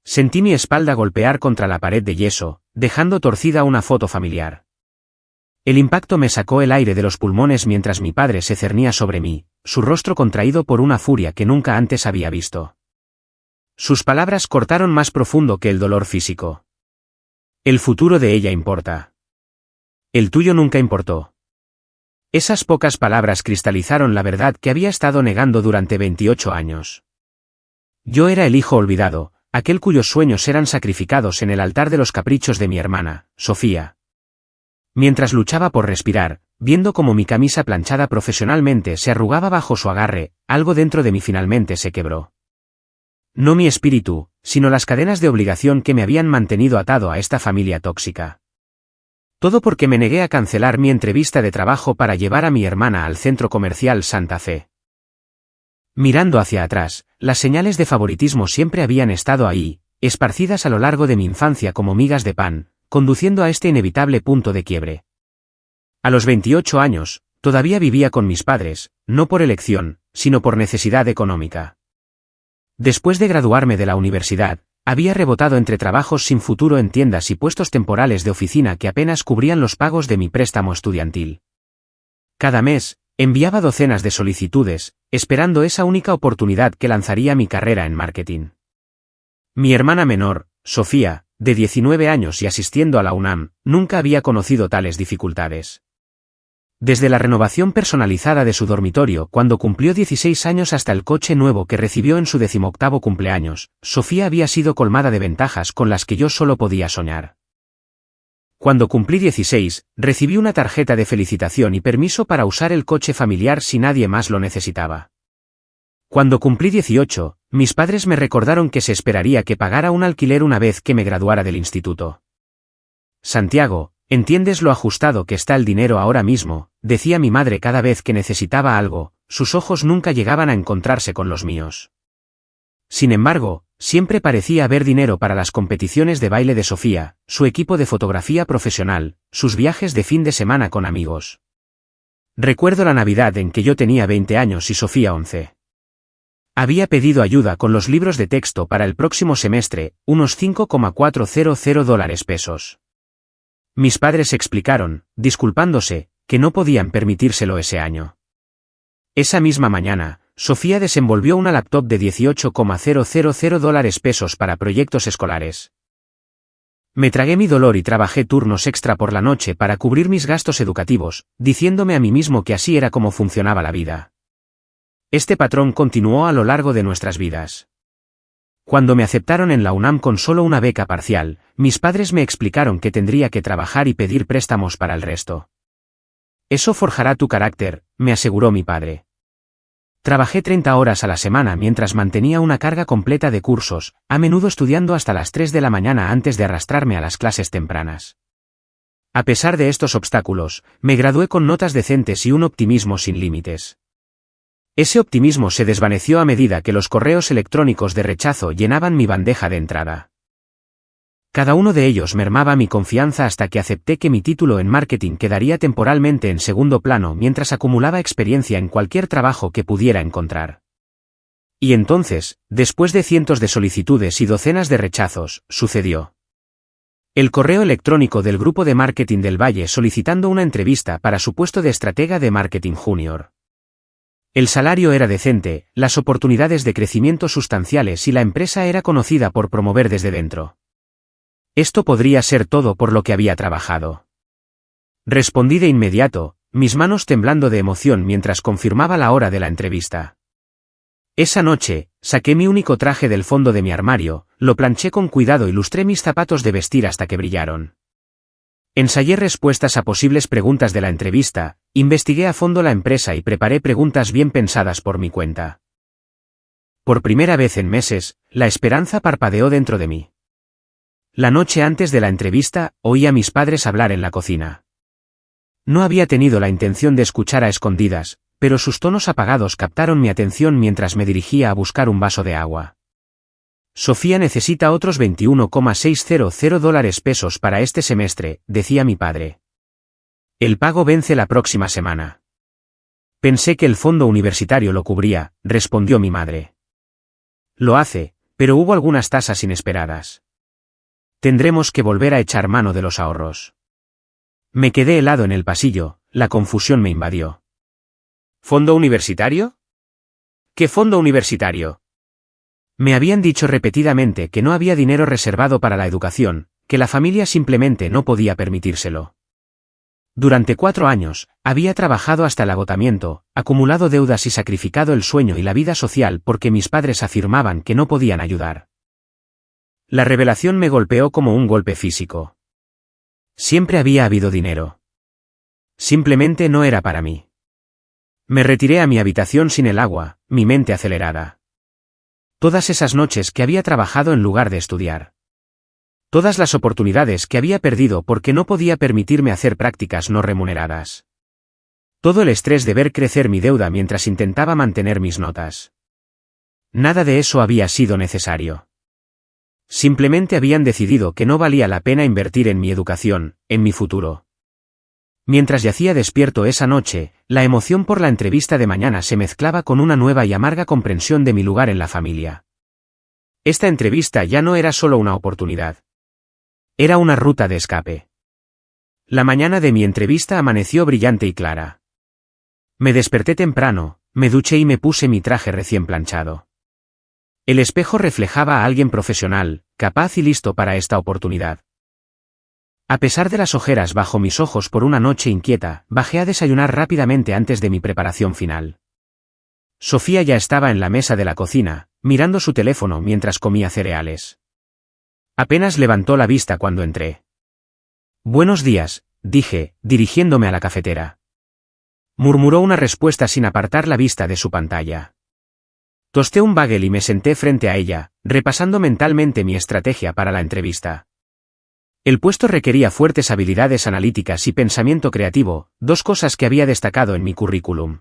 Sentí mi espalda golpear contra la pared de yeso, dejando torcida una foto familiar. El impacto me sacó el aire de los pulmones mientras mi padre se cernía sobre mí, su rostro contraído por una furia que nunca antes había visto. Sus palabras cortaron más profundo que el dolor físico. El futuro de ella importa. El tuyo nunca importó. Esas pocas palabras cristalizaron la verdad que había estado negando durante 28 años. Yo era el hijo olvidado, aquel cuyos sueños eran sacrificados en el altar de los caprichos de mi hermana, Sofía. Mientras luchaba por respirar, viendo cómo mi camisa planchada profesionalmente se arrugaba bajo su agarre, algo dentro de mí finalmente se quebró. No mi espíritu, sino las cadenas de obligación que me habían mantenido atado a esta familia tóxica. Todo porque me negué a cancelar mi entrevista de trabajo para llevar a mi hermana al centro comercial Santa Fe. Mirando hacia atrás, las señales de favoritismo siempre habían estado ahí, esparcidas a lo largo de mi infancia como migas de pan, conduciendo a este inevitable punto de quiebre. A los 28 años, todavía vivía con mis padres, no por elección, sino por necesidad económica. Después de graduarme de la universidad, había rebotado entre trabajos sin futuro en tiendas y puestos temporales de oficina que apenas cubrían los pagos de mi préstamo estudiantil. Cada mes, enviaba docenas de solicitudes, esperando esa única oportunidad que lanzaría mi carrera en marketing. Mi hermana menor, Sofía, de 19 años y asistiendo a la UNAM, nunca había conocido tales dificultades. Desde la renovación personalizada de su dormitorio cuando cumplió 16 años hasta el coche nuevo que recibió en su 18º cumpleaños, Sofía había sido colmada de ventajas con las que yo solo podía soñar. Cuando cumplí 16, recibí una tarjeta de felicitación y permiso para usar el coche familiar si nadie más lo necesitaba. Cuando cumplí 18, mis padres me recordaron que se esperaría que pagara un alquiler una vez que me graduara del instituto. Santiago, ¿entiendes lo ajustado que está el dinero ahora mismo?, decía mi madre cada vez que necesitaba algo, sus ojos nunca llegaban a encontrarse con los míos. Sin embargo, siempre parecía haber dinero para las competiciones de baile de Sofía, su equipo de fotografía profesional, sus viajes de fin de semana con amigos. Recuerdo la Navidad en que yo tenía 20 años y Sofía 11. Había pedido ayuda con los libros de texto para el próximo semestre, unos $5,400. Mis padres explicaron, disculpándose, que no podían permitírselo ese año. Esa misma mañana, Sofía desenvolvió una laptop de $18,000 para proyectos escolares. Me tragué mi dolor y trabajé turnos extra por la noche para cubrir mis gastos educativos, diciéndome a mí mismo que así era como funcionaba la vida. Este patrón continuó a lo largo de nuestras vidas. Cuando me aceptaron en la UNAM con solo una beca parcial, mis padres me explicaron que tendría que trabajar y pedir préstamos para el resto. Eso forjará tu carácter, me aseguró mi padre. Trabajé 30 horas a la semana mientras mantenía una carga completa de cursos, a menudo estudiando hasta las 3 de la mañana antes de arrastrarme a las clases tempranas. A pesar de estos obstáculos, me gradué con notas decentes y un optimismo sin límites. Ese optimismo se desvaneció a medida que los correos electrónicos de rechazo llenaban mi bandeja de entrada. Cada uno de ellos mermaba mi confianza hasta que acepté que mi título en marketing quedaría temporalmente en segundo plano mientras acumulaba experiencia en cualquier trabajo que pudiera encontrar. Y entonces, después de cientos de solicitudes y docenas de rechazos, sucedió. El correo electrónico del grupo de marketing del Valle solicitando una entrevista para su puesto de estratega de marketing junior. El salario era decente, las oportunidades de crecimiento sustanciales y la empresa era conocida por promover desde dentro. Esto podría ser todo por lo que había trabajado. Respondí de inmediato, mis manos temblando de emoción mientras confirmaba la hora de la entrevista. Esa noche, saqué mi único traje del fondo de mi armario, lo planché con cuidado y lustré mis zapatos de vestir hasta que brillaron. Ensayé respuestas a posibles preguntas de la entrevista, investigué a fondo la empresa y preparé preguntas bien pensadas por mi cuenta. Por primera vez en meses, la esperanza parpadeó dentro de mí. La noche antes de la entrevista, oí a mis padres hablar en la cocina. No había tenido la intención de escuchar a escondidas, pero sus tonos apagados captaron mi atención mientras me dirigía a buscar un vaso de agua. Sofía necesita otros $21,600 para este semestre, decía mi padre. El pago vence la próxima semana. Pensé que el fondo universitario lo cubría, respondió mi madre. Lo hace, Pero hubo algunas tasas inesperadas. Tendremos que volver a echar mano de los ahorros. Me quedé helado en el pasillo, la confusión me invadió. ¿Fondo universitario? ¿Qué fondo universitario? Me habían dicho repetidamente que no había dinero reservado para la educación, que la familia simplemente no podía permitírselo. Durante 4 años, había trabajado hasta el agotamiento, acumulado deudas y sacrificado el sueño y la vida social porque mis padres afirmaban que no podían ayudar. La revelación me golpeó como un golpe físico. Siempre había habido dinero. Simplemente no era para mí. Me retiré a mi habitación sin el agua, mi mente acelerada. Todas esas noches que había trabajado en lugar de estudiar. Todas las oportunidades que había perdido porque no podía permitirme hacer prácticas no remuneradas. Todo el estrés de ver crecer mi deuda mientras intentaba mantener mis notas. Nada de eso había sido necesario. Simplemente habían decidido que no valía la pena invertir en mi educación, en mi futuro. Mientras yacía despierto esa noche, la emoción por la entrevista de mañana se mezclaba con una nueva y amarga comprensión de mi lugar en la familia. Esta entrevista ya no era solo una oportunidad. Era una ruta de escape. La mañana de mi entrevista amaneció brillante y clara. Me desperté temprano, me duché y me puse mi traje recién planchado. El espejo reflejaba a alguien profesional, capaz y listo para esta oportunidad. A pesar de las ojeras bajo mis ojos por una noche inquieta, bajé a desayunar rápidamente antes de mi preparación final. Sofía ya estaba en la mesa de la cocina, mirando su teléfono mientras comía cereales. Apenas levantó la vista cuando entré. «Buenos días», dije, dirigiéndome a la cafetera. Murmuró una respuesta sin apartar la vista de su pantalla. Tosté un bagel y me senté frente a ella, repasando mentalmente mi estrategia para la entrevista. El puesto requería fuertes habilidades analíticas y pensamiento creativo, 2 cosas que había destacado en mi currículum.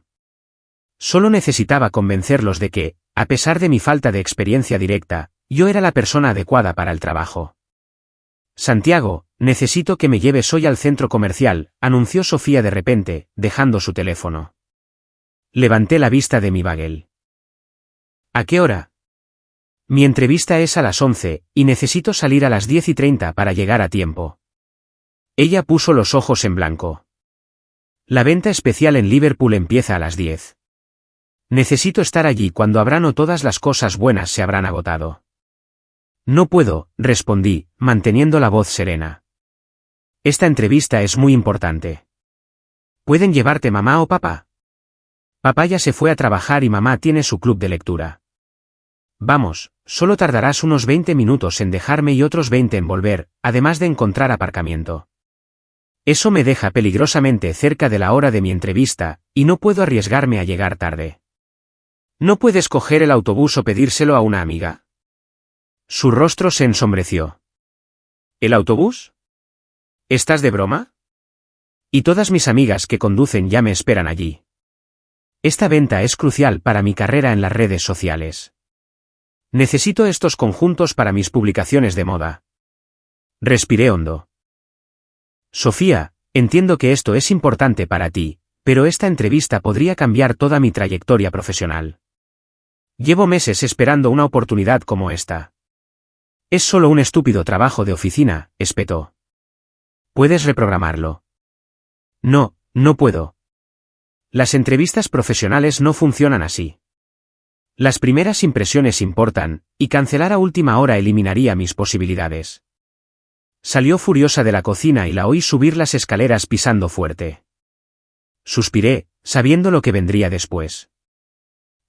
Solo necesitaba convencerlos de que, a pesar de mi falta de experiencia directa, yo era la persona adecuada para el trabajo. «Santiago, necesito que me lleves hoy al centro comercial», anunció Sofía de repente, dejando su teléfono. Levanté la vista de mi bagel. «¿A qué hora?» «Mi entrevista es a las 11, y necesito salir a las 10:30 para llegar a tiempo». Ella puso los ojos en blanco. «La venta especial en Liverpool empieza a las 10. Necesito estar allí cuando habrán o todas las cosas buenas se habrán agotado». «No puedo», respondí, manteniendo la voz serena. «Esta entrevista es muy importante». «¿Pueden llevarte mamá o papá?» «Papá ya se fue a trabajar y mamá tiene su club de lectura». «Vamos, solo tardarás unos 20 minutos en dejarme y otros 20 en volver, además de encontrar aparcamiento. Eso me deja peligrosamente cerca de la hora de mi entrevista, y no puedo arriesgarme a llegar tarde». «¿No puedes coger el autobús o pedírselo a una amiga?» Su rostro se ensombreció. ¿El autobús? ¿Estás de broma? Y todas mis amigas que conducen ya me esperan allí. Esta venta es crucial para mi carrera en las redes sociales. Necesito estos conjuntos para mis publicaciones de moda. Respiré hondo. Sofía, entiendo que esto es importante para ti, pero esta entrevista podría cambiar toda mi trayectoria profesional. Llevo meses esperando una oportunidad como esta. Es solo un estúpido trabajo de oficina, espetó. ¿Puedes reprogramarlo? No, no puedo. Las entrevistas profesionales no funcionan así. Las primeras impresiones importan, y cancelar a última hora eliminaría mis posibilidades. Salió furiosa de la cocina y la oí subir las escaleras pisando fuerte. Suspiré, sabiendo lo que vendría después.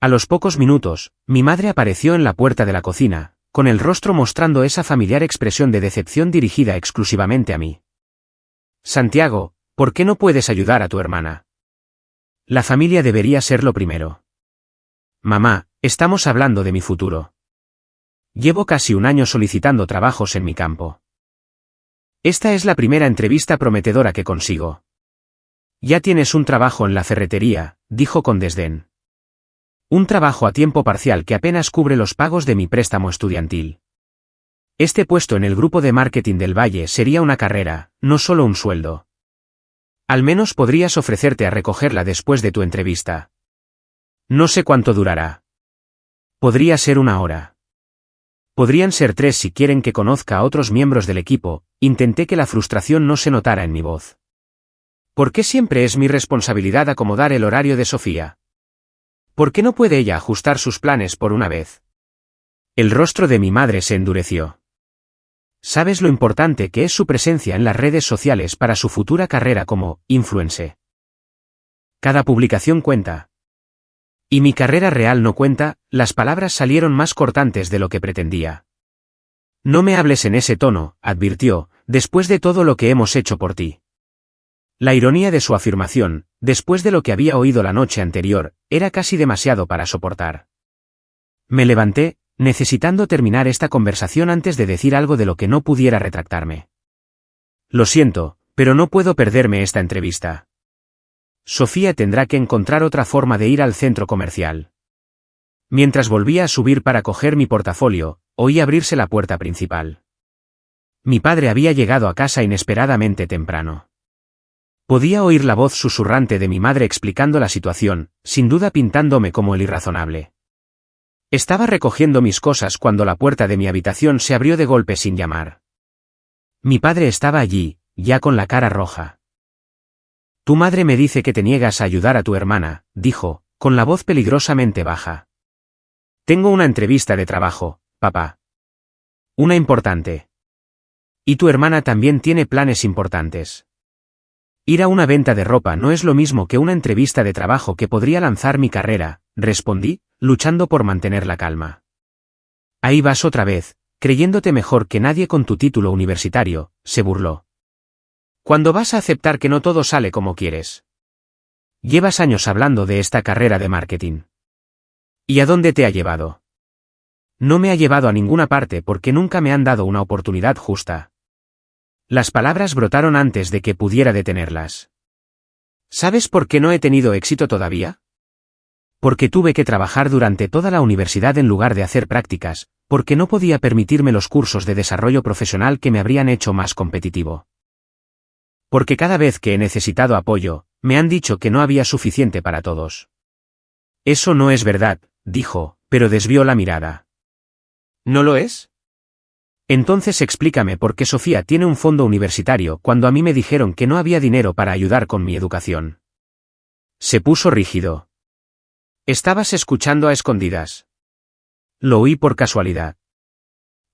A los pocos minutos, mi madre apareció en la puerta de la cocina, con el rostro mostrando esa familiar expresión de decepción dirigida exclusivamente a mí. «Santiago, ¿por qué no puedes ayudar a tu hermana? La familia debería ser lo primero». «Mamá, estamos hablando de mi futuro. Llevo casi un año solicitando trabajos en mi campo. Esta es la primera entrevista prometedora que consigo». «Ya tienes un trabajo en la ferretería», dijo con desdén. «Un trabajo a tiempo parcial que apenas cubre los pagos de mi préstamo estudiantil. Este puesto en el grupo de marketing del Valle sería una carrera, no solo un sueldo. Al menos podrías ofrecerte a recogerla después de tu entrevista. No sé cuánto durará. Podría ser 1 hora. Podrían ser 3 si quieren que conozca a otros miembros del equipo. Intenté que la frustración no se notara en mi voz. ¿Por qué siempre es mi responsabilidad acomodar el horario de Sofía? ¿Por qué no puede ella ajustar sus planes por una vez? El rostro de mi madre se endureció. ¿Sabes lo importante que es su presencia en las redes sociales para su futura carrera como influencer? Cada publicación cuenta. Y mi carrera real no cuenta. Las palabras salieron más cortantes de lo que pretendía. No me hables en ese tono, advirtió, después de todo lo que hemos hecho por ti. La ironía de su afirmación, después de lo que había oído la noche anterior, era casi demasiado para soportar. Me levanté, necesitando terminar esta conversación antes de decir algo de lo que no pudiera retractarme. Lo siento, pero no puedo perderme esta entrevista. Sofía tendrá que encontrar otra forma de ir al centro comercial. Mientras volvía a subir para coger mi portafolio, oí abrirse la puerta principal. Mi padre había llegado a casa inesperadamente temprano. Podía oír la voz susurrante de mi madre explicando la situación, sin duda pintándome como el irrazonable. Estaba recogiendo mis cosas cuando la puerta de mi habitación se abrió de golpe sin llamar. Mi padre estaba allí, ya con la cara roja. Tu madre me dice que te niegas a ayudar a tu hermana, dijo, con la voz peligrosamente baja. Tengo una entrevista de trabajo, papá. Una importante. Y tu hermana también tiene planes importantes. Ir a una venta de ropa no es lo mismo que una entrevista de trabajo que podría lanzar mi carrera, respondí, luchando por mantener la calma. Ahí vas otra vez, creyéndote mejor que nadie con tu título universitario, se burló. ¿Cuándo vas a aceptar que no todo sale como quieres? Llevas años hablando de esta carrera de marketing. ¿Y a dónde te ha llevado? No me ha llevado a ninguna parte porque nunca me han dado una oportunidad justa. Las palabras brotaron antes de que pudiera detenerlas. ¿Sabes por qué no he tenido éxito todavía? Porque tuve que trabajar durante toda la universidad en lugar de hacer prácticas, porque no podía permitirme los cursos de desarrollo profesional que me habrían hecho más competitivo. Porque cada vez que he necesitado apoyo, me han dicho que no había suficiente para todos. Eso no es verdad, dijo, pero desvió la mirada. ¿No lo es? Entonces explícame por qué Sofía tiene un fondo universitario cuando a mí me dijeron que no había dinero para ayudar con mi educación. Se puso rígido. Estabas escuchando a escondidas. Lo oí por casualidad.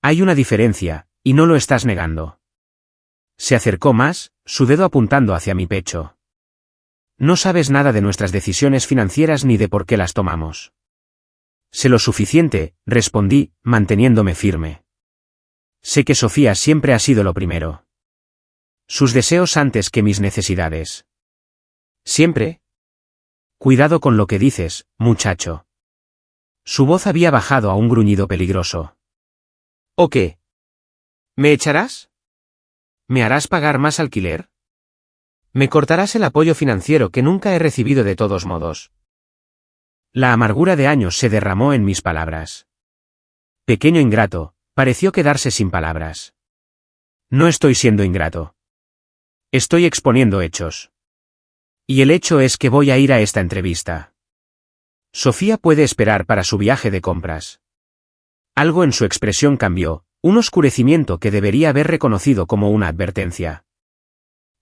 Hay una diferencia, y no lo estás negando. Se acercó más, su dedo apuntando hacia mi pecho. No sabes nada de nuestras decisiones financieras ni de por qué las tomamos. Sé lo suficiente, respondí, manteniéndome firme. Sé que Sofía siempre ha sido lo primero. Sus deseos antes que mis necesidades. ¿Siempre? Cuidado con lo que dices, muchacho. Su voz había bajado a un gruñido peligroso. ¿O qué? ¿Me echarás? ¿Me harás pagar más alquiler? ¿Me cortarás el apoyo financiero que nunca he recibido de todos modos? La amargura de años se derramó en mis palabras. Pequeño ingrato, pareció quedarse sin palabras. No estoy siendo ingrato. Estoy exponiendo hechos. Y el hecho es que voy a ir a esta entrevista. Sofía puede esperar para su viaje de compras. Algo en su expresión cambió, un oscurecimiento que debería haber reconocido como una advertencia.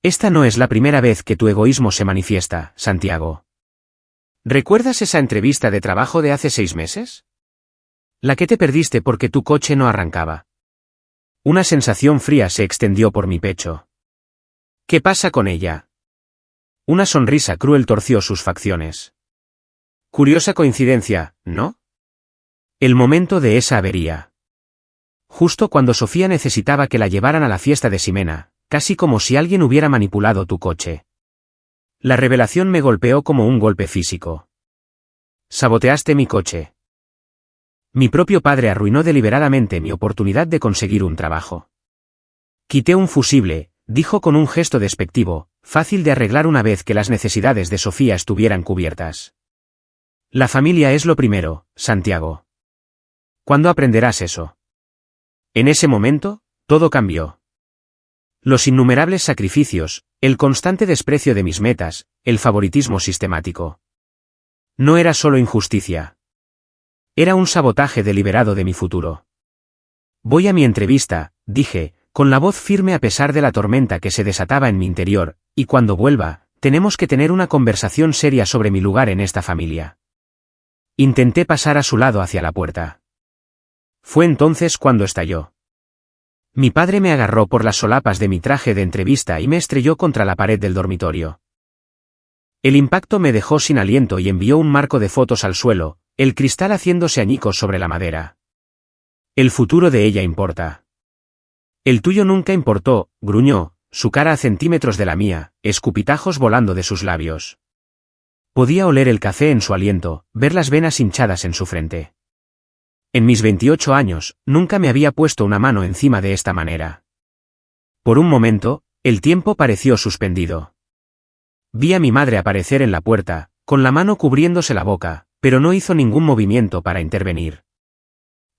Esta no es la primera vez que tu egoísmo se manifiesta, Santiago. ¿Recuerdas esa entrevista de trabajo de hace 6 meses? La que te perdiste porque tu coche no arrancaba. Una sensación fría se extendió por mi pecho. ¿Qué pasa con ella? Una sonrisa cruel torció sus facciones. Curiosa coincidencia, ¿no? El momento de esa avería. Justo cuando Sofía necesitaba que la llevaran a la fiesta de Ximena, casi como si alguien hubiera manipulado tu coche. La revelación me golpeó como un golpe físico. Saboteaste mi coche. Mi propio padre arruinó deliberadamente mi oportunidad de conseguir un trabajo. Quité un fusible, dijo con un gesto despectivo, fácil de arreglar una vez que las necesidades de Sofía estuvieran cubiertas. La familia es lo primero, Santiago. ¿Cuándo aprenderás eso? En ese momento, todo cambió. Los innumerables sacrificios, el constante desprecio de mis metas, el favoritismo sistemático. No era solo injusticia. Era un sabotaje deliberado de mi futuro. Voy a mi entrevista, dije, con la voz firme a pesar de la tormenta que se desataba en mi interior, y cuando vuelva, tenemos que tener una conversación seria sobre mi lugar en esta familia. Intenté pasar a su lado hacia la puerta. Fue entonces cuando estalló. Mi padre me agarró por las solapas de mi traje de entrevista y me estrelló contra la pared del dormitorio. El impacto me dejó sin aliento y envió un marco de fotos al suelo, el cristal haciéndose añicos sobre la madera. El futuro de ella importa. El tuyo nunca importó, gruñó, su cara a centímetros de la mía, escupitajos volando de sus labios. Podía oler el café en su aliento, ver las venas hinchadas en su frente. En mis 28 años, nunca me había puesto una mano encima de esta manera. Por un momento, el tiempo pareció suspendido. Vi a mi madre aparecer en la puerta, con la mano cubriéndose la boca, pero no hizo ningún movimiento para intervenir.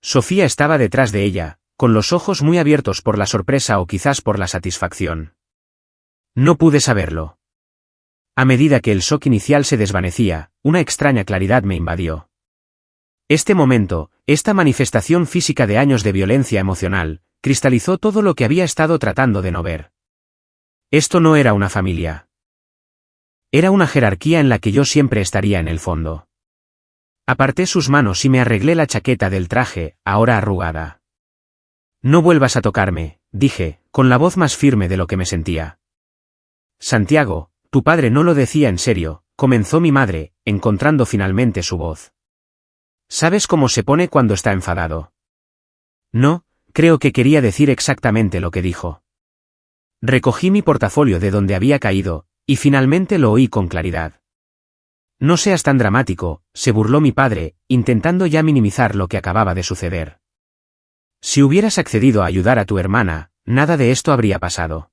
Sofía estaba detrás de ella, con los ojos muy abiertos por la sorpresa o quizás por la satisfacción. No pude saberlo. A medida que el shock inicial se desvanecía, una extraña claridad me invadió. Este momento, esta manifestación física de años de violencia emocional, cristalizó todo lo que había estado tratando de no ver. Esto no era una familia. Era una jerarquía en la que yo siempre estaría en el fondo. Aparté sus manos y me arreglé la chaqueta del traje, ahora arrugada. No vuelvas a tocarme, dije, con la voz más firme de lo que me sentía. Santiago, tu padre no lo decía en serio, comenzó mi madre, encontrando finalmente su voz. ¿Sabes cómo se pone cuando está enfadado? No, creo que quería decir exactamente lo que dijo. Recogí mi portafolio de donde había caído, y finalmente lo oí con claridad. No seas tan dramático, se burló mi padre, intentando ya minimizar lo que acababa de suceder. Si hubieras accedido a ayudar a tu hermana, nada de esto habría pasado.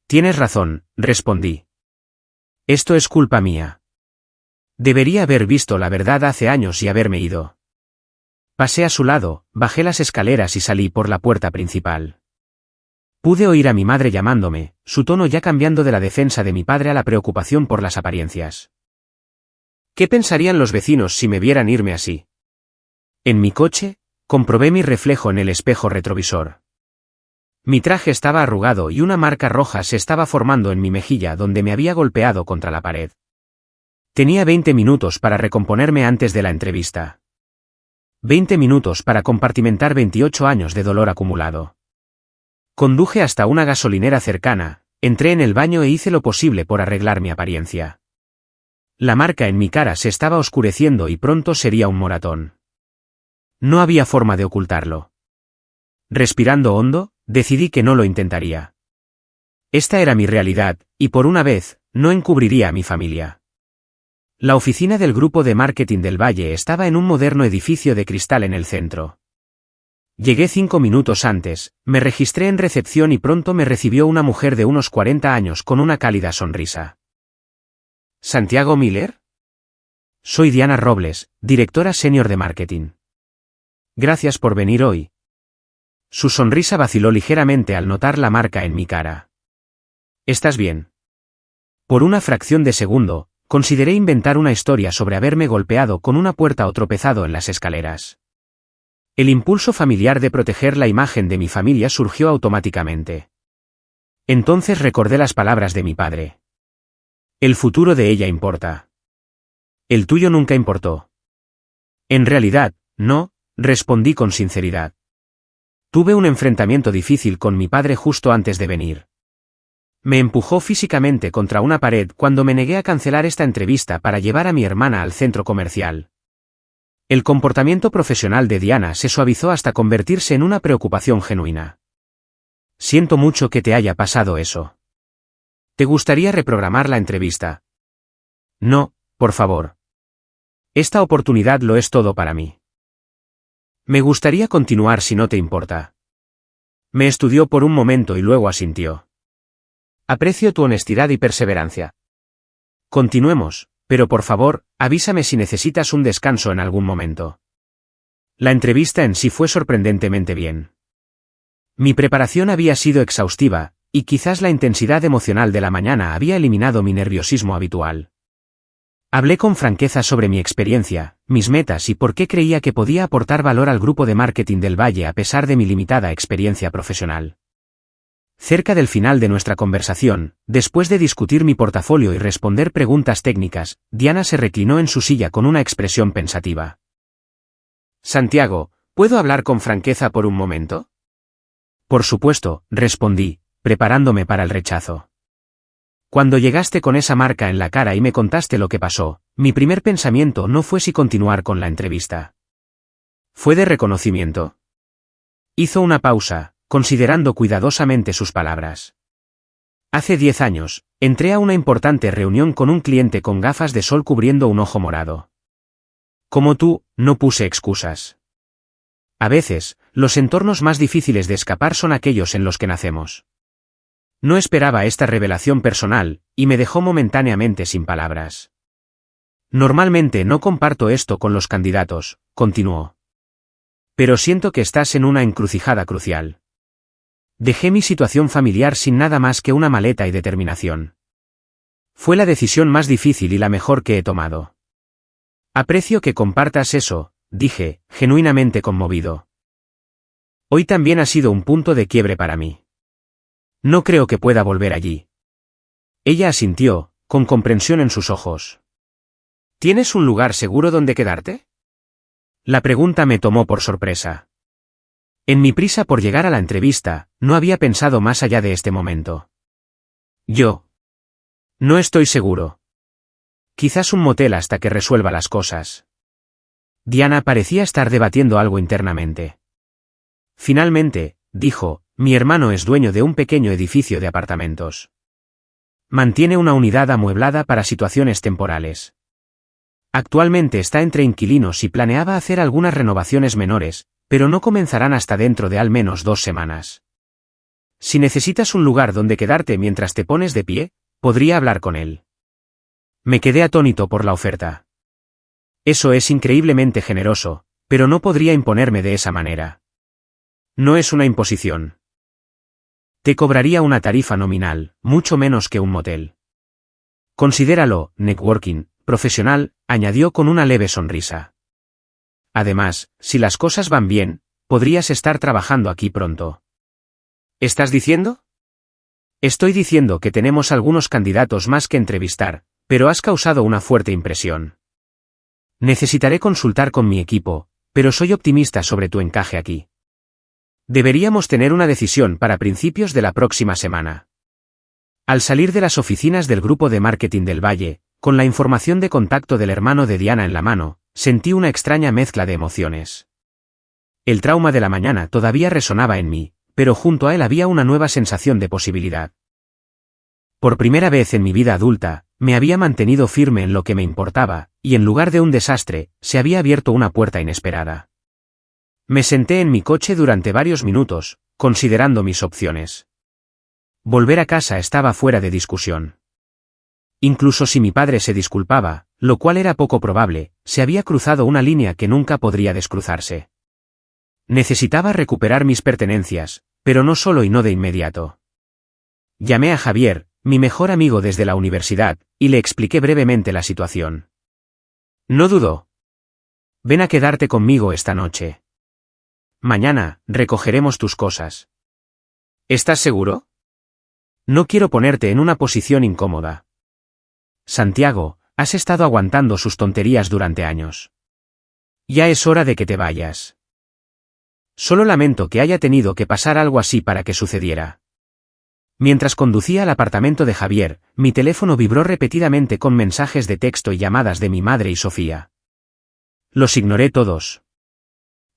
Tienes razón, respondí. Esto es culpa mía. Debería haber visto la verdad hace años y haberme ido. Pasé a su lado, bajé las escaleras y salí por la puerta principal. Pude oír a mi madre llamándome, su tono ya cambiando de la defensa de mi padre a la preocupación por las apariencias. ¿Qué pensarían los vecinos si me vieran irme así? En mi coche, comprobé mi reflejo en el espejo retrovisor. Mi traje estaba arrugado y una marca roja se estaba formando en mi mejilla donde me había golpeado contra la pared. Tenía 20 minutos para recomponerme antes de la entrevista. 20 minutos para compartimentar 28 años de dolor acumulado. Conduje hasta una gasolinera cercana, entré en el baño e hice lo posible por arreglar mi apariencia. La marca en mi cara se estaba oscureciendo y pronto sería un moratón. No había forma de ocultarlo. Respirando hondo, decidí que no lo intentaría. Esta era mi realidad, y por una vez, no encubriría a mi familia. La oficina del grupo de marketing del Valle estaba en un moderno edificio de cristal en el centro. Llegué 5 minutos antes, me registré en recepción y pronto me recibió una mujer de unos 40 años con una cálida sonrisa. ¿Santiago Miller? Soy Diana Robles, directora senior de marketing. Gracias por venir hoy. Su sonrisa vaciló ligeramente al notar la marca en mi cara. ¿Estás bien? Por una fracción de segundo, consideré inventar una historia sobre haberme golpeado con una puerta o tropezado en las escaleras. El impulso familiar de proteger la imagen de mi familia surgió automáticamente. Entonces recordé las palabras de mi padre. El futuro de ella importa. El tuyo nunca importó. En realidad, no, respondí con sinceridad. Tuve un enfrentamiento difícil con mi padre justo antes de venir. Me empujó físicamente contra una pared cuando me negué a cancelar esta entrevista para llevar a mi hermana al centro comercial. El comportamiento profesional de Diana se suavizó hasta convertirse en una preocupación genuina. Siento mucho que te haya pasado eso. ¿Te gustaría reprogramar la entrevista? No, por favor. Esta oportunidad lo es todo para mí. Me gustaría continuar si no te importa. Me estudió por un momento y luego asintió. Aprecio tu honestidad y perseverancia. Continuemos, pero por favor, avísame si necesitas un descanso en algún momento. La entrevista en sí fue sorprendentemente bien. Mi preparación había sido exhaustiva, y quizás la intensidad emocional de la mañana había eliminado mi nerviosismo habitual. Hablé con franqueza sobre mi experiencia, mis metas y por qué creía que podía aportar valor al grupo de marketing del Valle a pesar de mi limitada experiencia profesional. Cerca del final de nuestra conversación, después de discutir mi portafolio y responder preguntas técnicas, Diana se reclinó en su silla con una expresión pensativa. Santiago, ¿puedo hablar con franqueza por un momento? Por supuesto, respondí, preparándome para el rechazo. Cuando llegaste con esa marca en la cara y me contaste lo que pasó, mi primer pensamiento no fue si continuar con la entrevista. Fue de reconocimiento. Hizo una pausa, considerando cuidadosamente sus palabras. Hace 10 años, entré a una importante reunión con un cliente con gafas de sol cubriendo un ojo morado. Como tú, no puse excusas. A veces, los entornos más difíciles de escapar son aquellos en los que nacemos. No esperaba esta revelación personal, y me dejó momentáneamente sin palabras. Normalmente no comparto esto con los candidatos, continuó. Pero siento que estás en una encrucijada crucial. Dejé mi situación familiar sin nada más que una maleta y determinación. Fue la decisión más difícil y la mejor que he tomado. Aprecio que compartas eso, dije, genuinamente conmovido. Hoy también ha sido un punto de quiebre para mí. No creo que pueda volver allí. Ella asintió, con comprensión en sus ojos. ¿Tienes un lugar seguro donde quedarte? La pregunta me tomó por sorpresa. En mi prisa por llegar a la entrevista, no había pensado más allá de este momento. No estoy seguro. Quizás un motel hasta que resuelva las cosas. Diana parecía estar debatiendo algo internamente. Finalmente, dijo, mi hermano es dueño de un pequeño edificio de apartamentos. Mantiene una unidad amueblada para situaciones temporales. Actualmente está entre inquilinos y planeaba hacer algunas renovaciones menores, pero no comenzarán hasta dentro de al menos 2 semanas. Si necesitas un lugar donde quedarte mientras te pones de pie, podría hablar con él. Me quedé atónito por la oferta. Eso es increíblemente generoso, pero no podría imponerme de esa manera. No es una imposición. Te cobraría una tarifa nominal, mucho menos que un motel. Considéralo, networking, profesional, añadió con una leve sonrisa. Además, si las cosas van bien, podrías estar trabajando aquí pronto. ¿Estás diciendo? Estoy diciendo que tenemos algunos candidatos más que entrevistar, pero has causado una fuerte impresión. Necesitaré consultar con mi equipo, pero soy optimista sobre tu encaje aquí. Deberíamos tener una decisión para principios de la próxima semana. Al salir de las oficinas del grupo de marketing del Valle, con la información de contacto del hermano de Diana en la mano, sentí una extraña mezcla de emociones. El trauma de la mañana todavía resonaba en mí, pero junto a él había una nueva sensación de posibilidad. Por primera vez en mi vida adulta, me había mantenido firme en lo que me importaba, y en lugar de un desastre, se había abierto una puerta inesperada. Me senté en mi coche durante varios minutos, considerando mis opciones. Volver a casa estaba fuera de discusión. Incluso si mi padre se disculpaba, lo cual era poco probable, se había cruzado una línea que nunca podría descruzarse. Necesitaba recuperar mis pertenencias, pero no solo y no de inmediato. Llamé a Javier, mi mejor amigo desde la universidad, y le expliqué brevemente la situación. No dudó. Ven a quedarte conmigo esta noche. Mañana, recogeremos tus cosas. ¿Estás seguro? No quiero ponerte en una posición incómoda. Santiago, has estado aguantando sus tonterías durante años. Ya es hora de que te vayas. Solo lamento que haya tenido que pasar algo así para que sucediera. Mientras conducía al apartamento de Javier, mi teléfono vibró repetidamente con mensajes de texto y llamadas de mi madre y Sofía. Los ignoré todos.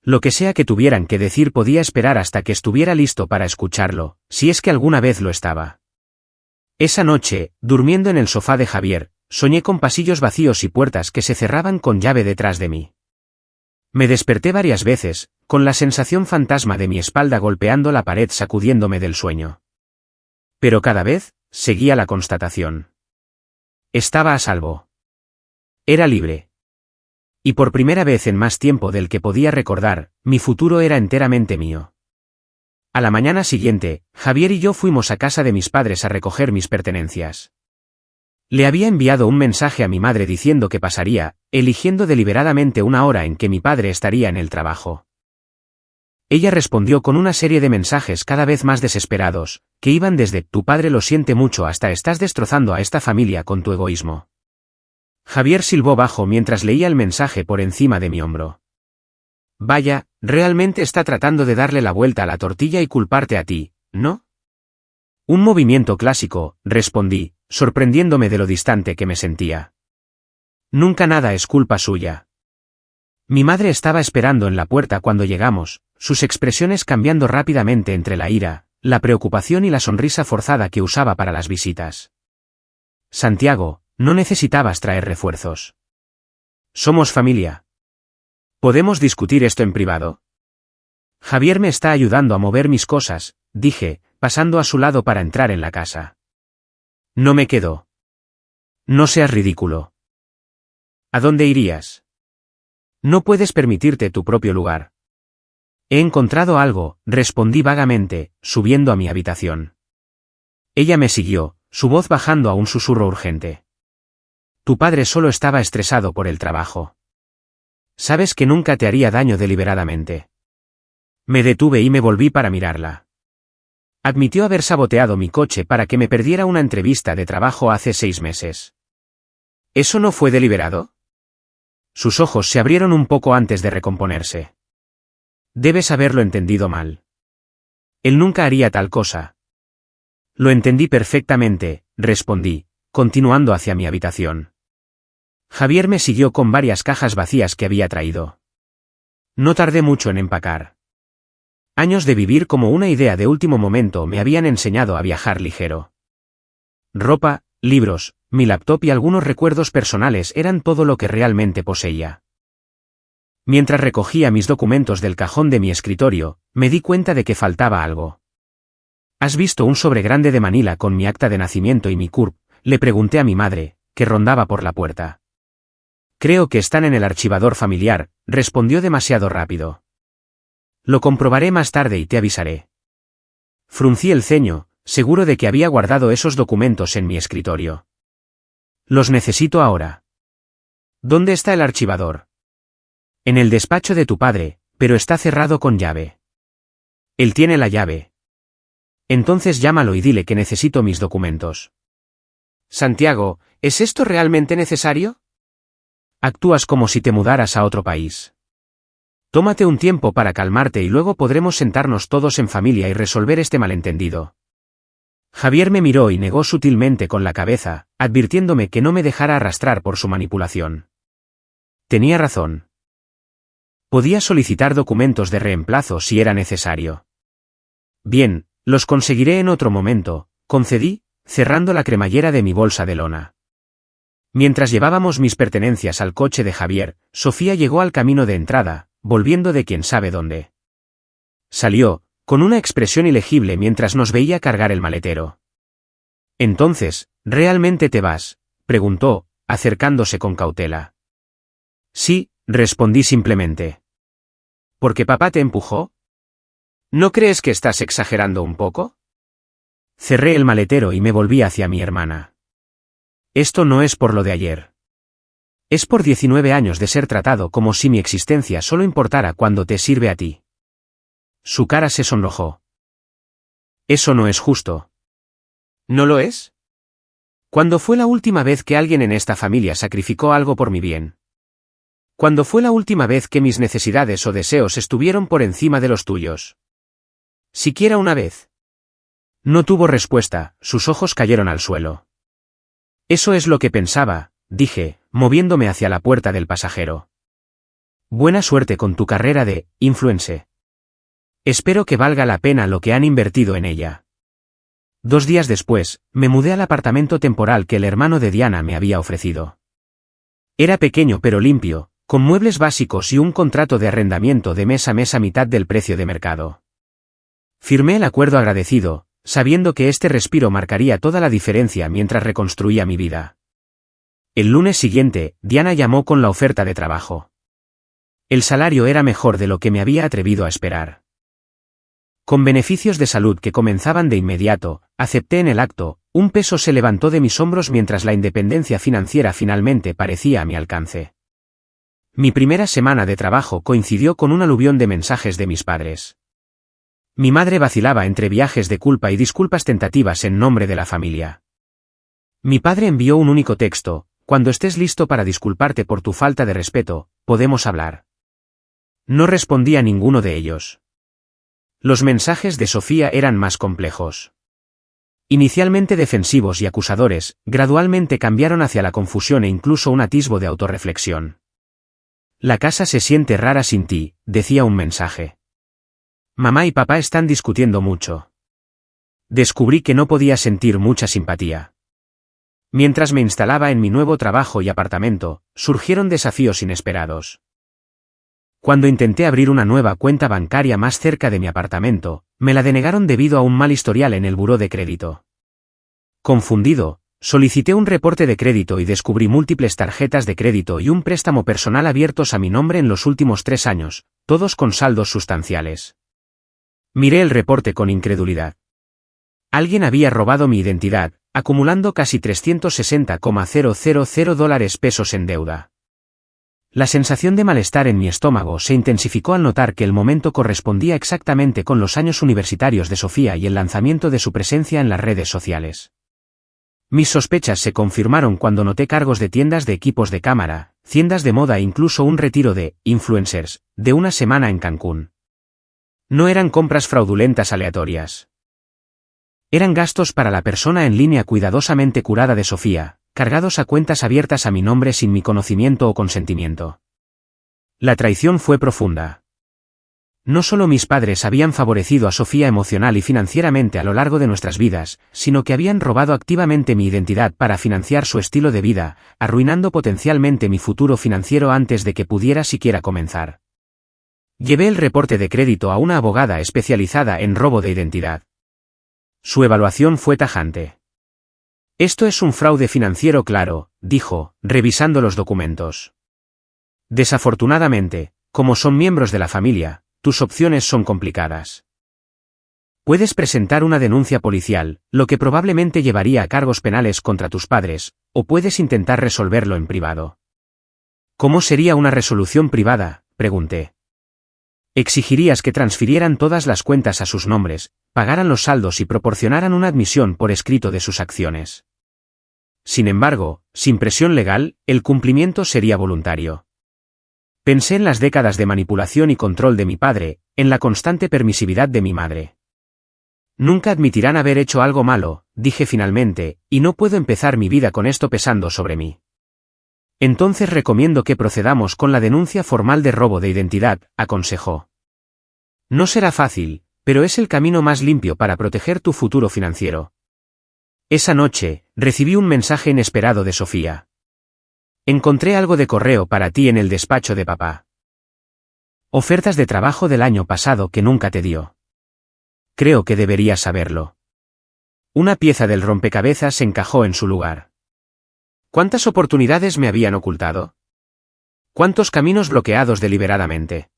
Lo que sea que tuvieran que decir podía esperar hasta que estuviera listo para escucharlo, si es que alguna vez lo estaba. Esa noche, durmiendo en el sofá de Javier, soñé con pasillos vacíos y puertas que se cerraban con llave detrás de mí. Me desperté varias veces, con la sensación fantasma de mi espalda golpeando la pared sacudiéndome del sueño. Pero cada vez, seguía la constatación. Estaba a salvo. Era libre. Y por primera vez en más tiempo del que podía recordar, mi futuro era enteramente mío. A la mañana siguiente, Javier y yo fuimos a casa de mis padres a recoger mis pertenencias. Le había enviado un mensaje a mi madre diciendo que pasaría, eligiendo deliberadamente una hora en que mi padre estaría en el trabajo. Ella respondió con una serie de mensajes cada vez más desesperados, que iban desde «tu padre lo siente mucho» hasta «estás destrozando a esta familia con tu egoísmo». Javier silbó bajo mientras leía el mensaje por encima de mi hombro. Vaya, realmente está tratando de darle la vuelta a la tortilla y culparte a ti, ¿no? Un movimiento clásico, respondí, sorprendiéndome de lo distante que me sentía. Nunca nada es culpa suya. Mi madre estaba esperando en la puerta cuando llegamos, sus expresiones cambiando rápidamente entre la ira, la preocupación y la sonrisa forzada que usaba para las visitas. Santiago, no necesitabas traer refuerzos. Somos familia. ¿Podemos discutir esto en privado? Javier me está ayudando a mover mis cosas, dije, pasando a su lado para entrar en la casa. No me quedo. No seas ridículo. ¿A dónde irías? No puedes permitirte tu propio lugar. He encontrado algo, respondí vagamente, subiendo a mi habitación. Ella me siguió, su voz bajando a un susurro urgente. Tu padre solo estaba estresado por el trabajo. Sabes que nunca te haría daño deliberadamente. Me detuve y me volví para mirarla. Admitió haber saboteado mi coche para que me perdiera una entrevista de trabajo hace 6 meses. ¿Eso no fue deliberado? Sus ojos se abrieron un poco antes de recomponerse. Debes haberlo entendido mal. Él nunca haría tal cosa. Lo entendí perfectamente, respondí, continuando hacia mi habitación. Javier me siguió con varias cajas vacías que había traído. No tardé mucho en empacar. Años de vivir como una idea de último momento me habían enseñado a viajar ligero. Ropa, libros, mi laptop y algunos recuerdos personales eran todo lo que realmente poseía. Mientras recogía mis documentos del cajón de mi escritorio, me di cuenta de que faltaba algo. ¿Has visto un sobre grande de Manila con mi acta de nacimiento y mi CURP? Le pregunté a mi madre, que rondaba por la puerta. Creo que están en el archivador familiar, respondió demasiado rápido. Lo comprobaré más tarde y te avisaré. Fruncí el ceño, seguro de que había guardado esos documentos en mi escritorio. Los necesito ahora. ¿Dónde está el archivador? En el despacho de tu padre, pero está cerrado con llave. Él tiene la llave. Entonces llámalo y dile que necesito mis documentos. Santiago, ¿es esto realmente necesario? Actúas como si te mudaras a otro país. Tómate un tiempo para calmarte y luego podremos sentarnos todos en familia y resolver este malentendido. Javier me miró y negó sutilmente con la cabeza, advirtiéndome que no me dejara arrastrar por su manipulación. Tenía razón. Podía solicitar documentos de reemplazo si era necesario. Bien, los conseguiré en otro momento, concedí, cerrando la cremallera de mi bolsa de lona. Mientras llevábamos mis pertenencias al coche de Javier, Sofía llegó al camino de entrada, volviendo de quién sabe dónde. Salió, con una expresión ilegible mientras nos veía cargar el maletero. Entonces, ¿realmente te vas?, preguntó, acercándose con cautela. Sí, respondí simplemente. ¿Porque papá te empujó? ¿No crees que estás exagerando un poco? Cerré el maletero y me volví hacia mi hermana. Esto no es por lo de ayer. Es por 19 años de ser tratado como si mi existencia solo importara cuando te sirve a ti. Su cara se sonrojó. Eso no es justo. ¿No lo es? ¿Cuándo fue la última vez que alguien en esta familia sacrificó algo por mi bien? ¿Cuándo fue la última vez que mis necesidades o deseos estuvieron por encima de los tuyos? ¿Siquiera una vez? No tuvo respuesta, sus ojos cayeron al suelo. Eso es lo que pensaba, dije, moviéndome hacia la puerta del pasajero. Buena suerte con tu carrera de influencer. Espero que valga la pena lo que han invertido en ella. 2 días después, me mudé al apartamento temporal que el hermano de Diana me había ofrecido. Era pequeño pero limpio, con muebles básicos y un contrato de arrendamiento de mes a mes a mitad del precio de mercado. Firmé el acuerdo agradecido, sabiendo que este respiro marcaría toda la diferencia mientras reconstruía mi vida. El lunes siguiente, Diana llamó con la oferta de trabajo. El salario era mejor de lo que me había atrevido a esperar. Con beneficios de salud que comenzaban de inmediato, acepté en el acto, Un peso se levantó de mis hombros mientras la independencia financiera finalmente parecía a mi alcance. Mi primera semana de trabajo coincidió con un aluvión de mensajes de mis padres. Mi madre vacilaba entre viajes de culpa y disculpas tentativas en nombre de la familia. Mi padre envió un único texto: cuando estés listo para disculparte por tu falta de respeto, podemos hablar. No respondí a ninguno de ellos. Los mensajes de Sofía eran más complejos. Inicialmente defensivos y acusadores, gradualmente cambiaron hacia la confusión e incluso un atisbo de autorreflexión. La casa se siente rara sin ti, decía un mensaje. Mamá y papá están discutiendo mucho. Descubrí que no podía sentir mucha simpatía. Mientras me instalaba en mi nuevo trabajo y apartamento, surgieron desafíos inesperados. Cuando intenté abrir una nueva cuenta bancaria más cerca de mi apartamento, me la denegaron debido a un mal historial en el buró de crédito. Confundido, solicité un reporte de crédito y descubrí múltiples tarjetas de crédito y un préstamo personal abiertos a mi nombre en los últimos 3 años, todos con saldos sustanciales. Miré el reporte con incredulidad. Alguien había robado mi identidad, acumulando casi $360,000 en deuda. La sensación de malestar en mi estómago se intensificó al notar que el momento correspondía exactamente con los años universitarios de Sofía y el lanzamiento de su presencia en las redes sociales. Mis sospechas se confirmaron cuando noté cargos de tiendas de equipos de cámara, tiendas de moda e incluso un retiro de influencers de una semana en Cancún. No eran compras fraudulentas aleatorias. Eran gastos para la persona en línea cuidadosamente curada de Sofía, cargados a cuentas abiertas a mi nombre sin mi conocimiento o consentimiento. La traición fue profunda. No solo mis padres habían favorecido a Sofía emocional y financieramente a lo largo de nuestras vidas, sino que habían robado activamente mi identidad para financiar su estilo de vida, arruinando potencialmente mi futuro financiero antes de que pudiera siquiera comenzar. Llevé el reporte de crédito a una abogada especializada en robo de identidad. Su evaluación fue tajante. Esto es un fraude financiero claro, dijo, revisando los documentos. Desafortunadamente, como son miembros de la familia, tus opciones son complicadas. Puedes presentar una denuncia policial, lo que probablemente llevaría a cargos penales contra tus padres, o puedes intentar resolverlo en privado. ¿Cómo sería una resolución privada?, pregunté. Exigirías que transfirieran todas las cuentas a sus nombres, pagaran los saldos y proporcionaran una admisión por escrito de sus acciones. Sin embargo, sin presión legal, el cumplimiento sería voluntario. Pensé en las décadas de manipulación y control de mi padre, en la constante permisividad de mi madre. Nunca admitirán haber hecho algo malo, dije finalmente, y no puedo empezar mi vida con esto pesando sobre mí. Entonces recomiendo que procedamos con la denuncia formal de robo de identidad, aconsejó. No será fácil, pero es el camino más limpio para proteger tu futuro financiero. Esa noche, recibí un mensaje inesperado de Sofía. Encontré algo de correo para ti en el despacho de papá. Ofertas de trabajo del año pasado que nunca te dio. Creo que deberías saberlo. Una pieza del rompecabezas encajó en su lugar. ¿Cuántas oportunidades me habían ocultado? ¿Cuántos caminos bloqueados deliberadamente?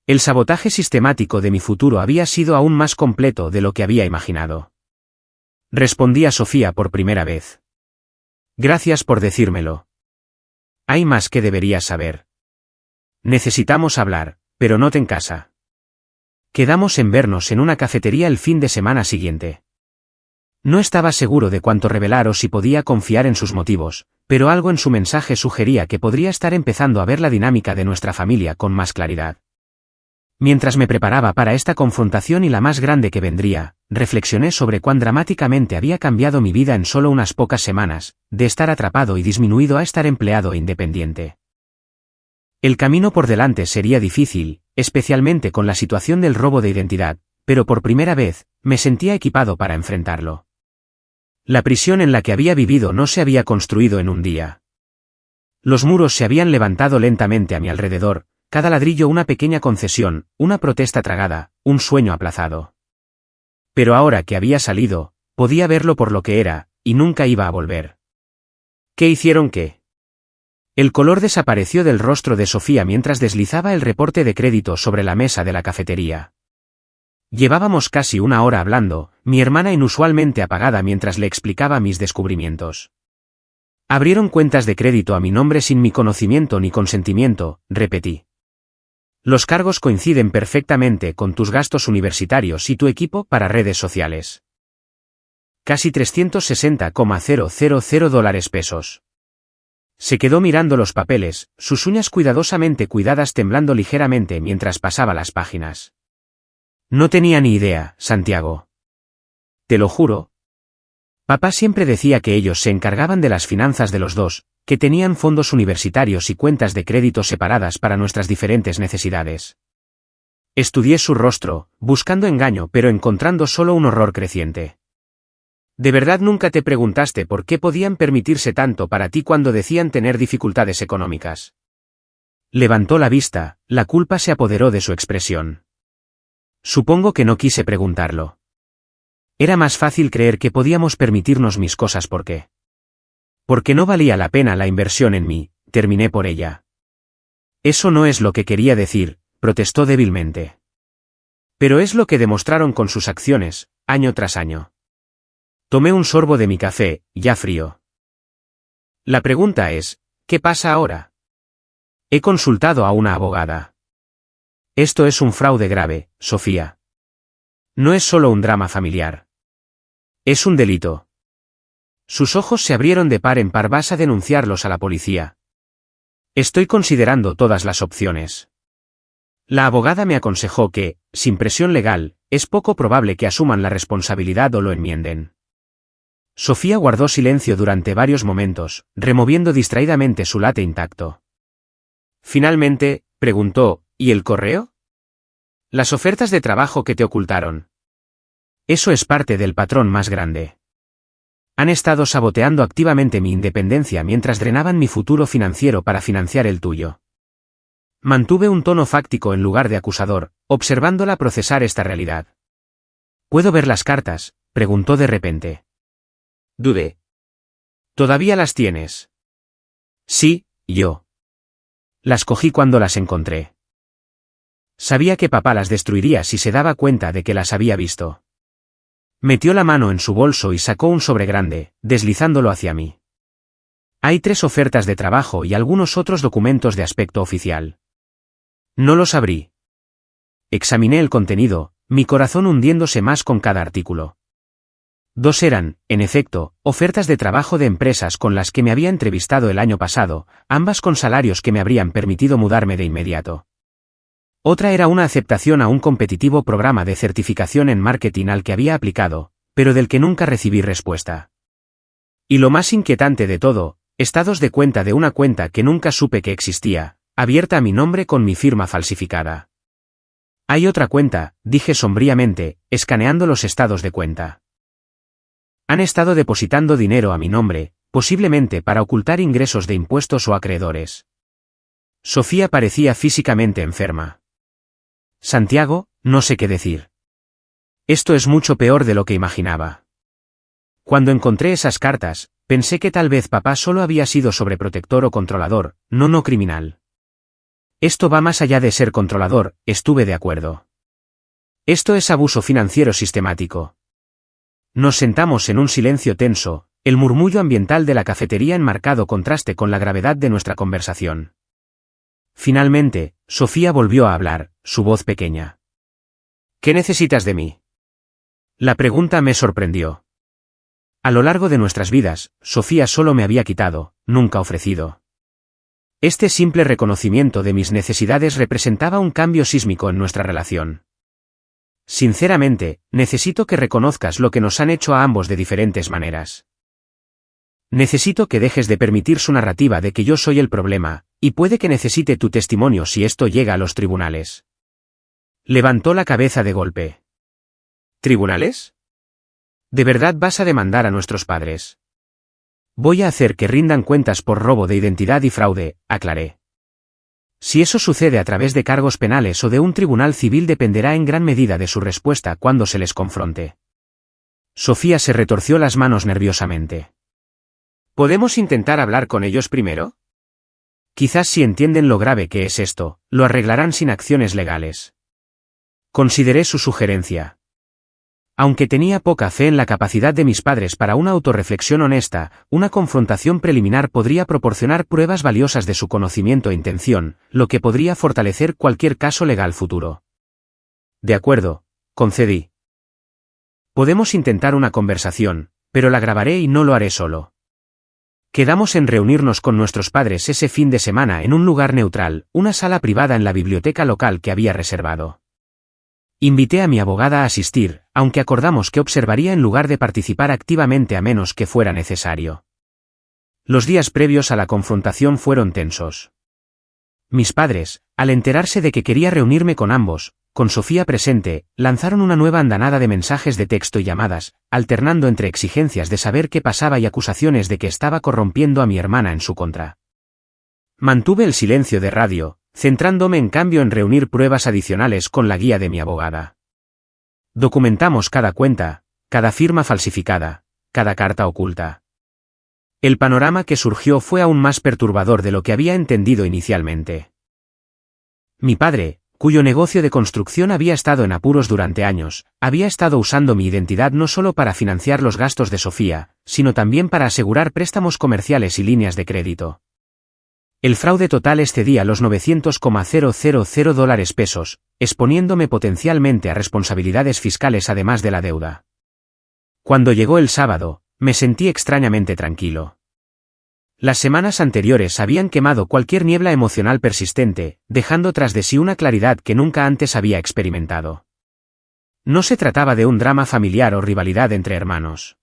El sabotaje sistemático de mi futuro había sido aún más completo de lo que había imaginado. Respondí a Sofía por primera vez. Gracias por decírmelo. Hay más que deberías saber. Necesitamos hablar, pero no en casa. Quedamos en vernos en una cafetería el fin de semana siguiente. No estaba seguro de cuánto revelar o si podía confiar en sus motivos, pero algo en su mensaje sugería que podría estar empezando a ver la dinámica de nuestra familia con más claridad. Mientras me preparaba para esta confrontación y la más grande que vendría, reflexioné sobre cuán dramáticamente había cambiado mi vida en solo unas pocas semanas, de estar atrapado y disminuido a estar empleado e independiente. El camino por delante sería difícil, especialmente con la situación del robo de identidad, pero por primera vez, me sentía equipado para enfrentarlo. La prisión en la que había vivido no se había construido en un día. Los muros se habían levantado lentamente a mi alrededor, cada ladrillo una pequeña concesión, una protesta tragada, un sueño aplazado. Pero ahora que había salido, podía verlo por lo que era, y nunca iba a volver. ¿Qué hicieron qué? El color desapareció del rostro de Sofía mientras deslizaba el reporte de crédito sobre la mesa de la cafetería. Llevábamos casi una hora hablando, mi hermana inusualmente apagada mientras le explicaba mis descubrimientos. Abrieron cuentas de crédito a mi nombre sin mi conocimiento ni consentimiento, repetí. Los cargos coinciden perfectamente con tus gastos universitarios y tu equipo para redes sociales. Casi 360,000 dólares pesos. Se quedó mirando los papeles, sus uñas cuidadosamente cuidadas temblando ligeramente mientras pasaba las páginas. No tenía ni idea, Santiago. Te lo juro. Papá siempre decía que ellos se encargaban de las finanzas de los dos, que tenían fondos universitarios y cuentas de crédito separadas para nuestras diferentes necesidades. Estudié su rostro, buscando engaño pero encontrando solo un horror creciente. ¿De verdad nunca te preguntaste por qué podían permitirse tanto para ti cuando decían tener dificultades económicas? Levantó la vista, la culpa se apoderó de su expresión. Supongo que no quise preguntarlo. Era más fácil creer que podíamos permitirnos mis cosas porque no valía la pena la inversión en mí, terminé por ella. Eso no es lo que quería decir, protestó débilmente. Pero es lo que demostraron con sus acciones, año tras año. Tomé un sorbo de mi café, ya frío. La pregunta es, ¿qué pasa ahora? He consultado a una abogada. Esto es un fraude grave, Sofía. No es solo un drama familiar. Es un delito. Sus ojos se abrieron de par en par. ¿Vas a denunciarlos a la policía? Estoy considerando todas las opciones. La abogada me aconsejó que, sin presión legal, es poco probable que asuman la responsabilidad o lo enmienden. Sofía guardó silencio durante varios momentos, removiendo distraídamente su latte intacto. Finalmente, preguntó, ¿y el correo? Las ofertas de trabajo que te ocultaron. Eso es parte del patrón más grande. Han estado saboteando activamente mi independencia mientras drenaban mi futuro financiero para financiar el tuyo. Mantuve un tono fáctico en lugar de acusador, observándola procesar esta realidad. ¿Puedo ver las cartas?, preguntó de repente. Dudé. ¿Todavía las tienes? Sí, yo. Las cogí cuando las encontré. Sabía que papá las destruiría si se daba cuenta de que las había visto. Metió la mano en su bolso y sacó un sobre grande, deslizándolo hacia mí. Hay 3 ofertas de trabajo y algunos otros documentos de aspecto oficial. No los abrí. Examiné el contenido, mi corazón hundiéndose más con cada artículo. 2 eran, en efecto, ofertas de trabajo de empresas con las que me había entrevistado el año pasado, ambas con salarios que me habrían permitido mudarme de inmediato. Otra era una aceptación a un competitivo programa de certificación en marketing al que había aplicado, pero del que nunca recibí respuesta. Y lo más inquietante de todo, estados de cuenta de una cuenta que nunca supe que existía, abierta a mi nombre con mi firma falsificada. Hay otra cuenta, dije sombríamente, escaneando los estados de cuenta. Han estado depositando dinero a mi nombre, posiblemente para ocultar ingresos de impuestos o acreedores. Sofía parecía físicamente enferma. Santiago, no sé qué decir. Esto es mucho peor de lo que imaginaba. Cuando encontré esas cartas, pensé que tal vez papá solo había sido sobreprotector o controlador, no criminal. Esto va más allá de ser controlador, estuve de acuerdo. Esto es abuso financiero sistemático. Nos sentamos en un silencio tenso, el murmullo ambiental de la cafetería en marcado contraste con la gravedad de nuestra conversación. Finalmente, Sofía volvió a hablar, su voz pequeña. ¿Qué necesitas de mí? La pregunta me sorprendió. A lo largo de nuestras vidas, Sofía solo me había quitado, nunca ofrecido. Este simple reconocimiento de mis necesidades representaba un cambio sísmico en nuestra relación. Sinceramente, necesito que reconozcas lo que nos han hecho a ambos de diferentes maneras. Necesito que dejes de permitir su narrativa de que yo soy el problema, y puede que necesite tu testimonio si esto llega a los tribunales. Levantó la cabeza de golpe. ¿Tribunales? ¿De verdad vas a demandar a nuestros padres? Voy a hacer que rindan cuentas por robo de identidad y fraude, aclaré. Si eso sucede a través de cargos penales o de un tribunal civil dependerá en gran medida de su respuesta cuando se les confronte. Sofía se retorció las manos nerviosamente. ¿Podemos intentar hablar con ellos primero? Quizás si entienden lo grave que es esto, lo arreglarán sin acciones legales. Consideré su sugerencia. Aunque tenía poca fe en la capacidad de mis padres para una autorreflexión honesta, una confrontación preliminar podría proporcionar pruebas valiosas de su conocimiento e intención, lo que podría fortalecer cualquier caso legal futuro. De acuerdo, concedí. Podemos intentar una conversación, pero la grabaré y no lo haré solo. Quedamos en reunirnos con nuestros padres ese fin de semana en un lugar neutral, una sala privada en la biblioteca local que había reservado. Invité a mi abogada a asistir, aunque acordamos que observaría en lugar de participar activamente a menos que fuera necesario. Los días previos a la confrontación fueron tensos. Mis padres, al enterarse de que quería reunirme con ambos, con Sofía presente, lanzaron una nueva andanada de mensajes de texto y llamadas, alternando entre exigencias de saber qué pasaba y acusaciones de que estaba corrompiendo a mi hermana en su contra. Mantuve el silencio de radio, centrándome en cambio en reunir pruebas adicionales con la guía de mi abogada. Documentamos cada cuenta, cada firma falsificada, cada carta oculta. El panorama que surgió fue aún más perturbador de lo que había entendido inicialmente. Mi padre, cuyo negocio de construcción había estado en apuros durante años, había estado usando mi identidad no solo para financiar los gastos de Sofía, sino también para asegurar préstamos comerciales y líneas de crédito. El fraude total excedía los $900,000, exponiéndome potencialmente a responsabilidades fiscales además de la deuda. Cuando llegó el sábado, me sentí extrañamente tranquilo. Las semanas anteriores habían quemado cualquier niebla emocional persistente, dejando tras de sí una claridad que nunca antes había experimentado. No se trataba de un drama familiar o rivalidad entre hermanos.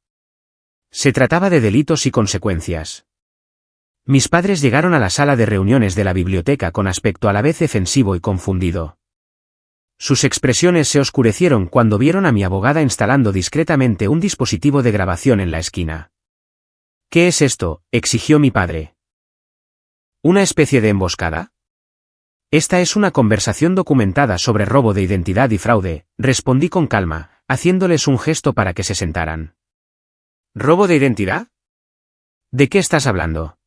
Se trataba de delitos y consecuencias. Mis padres llegaron a la sala de reuniones de la biblioteca con aspecto a la vez defensivo y confundido. Sus expresiones se oscurecieron cuando vieron a mi abogada instalando discretamente un dispositivo de grabación en la esquina. ¿Qué es esto?, exigió mi padre. ¿Una especie de emboscada? Esta es una conversación documentada sobre robo de identidad y fraude, respondí con calma, haciéndoles un gesto para que se sentaran. ¿Robo de identidad? ¿De qué estás hablando?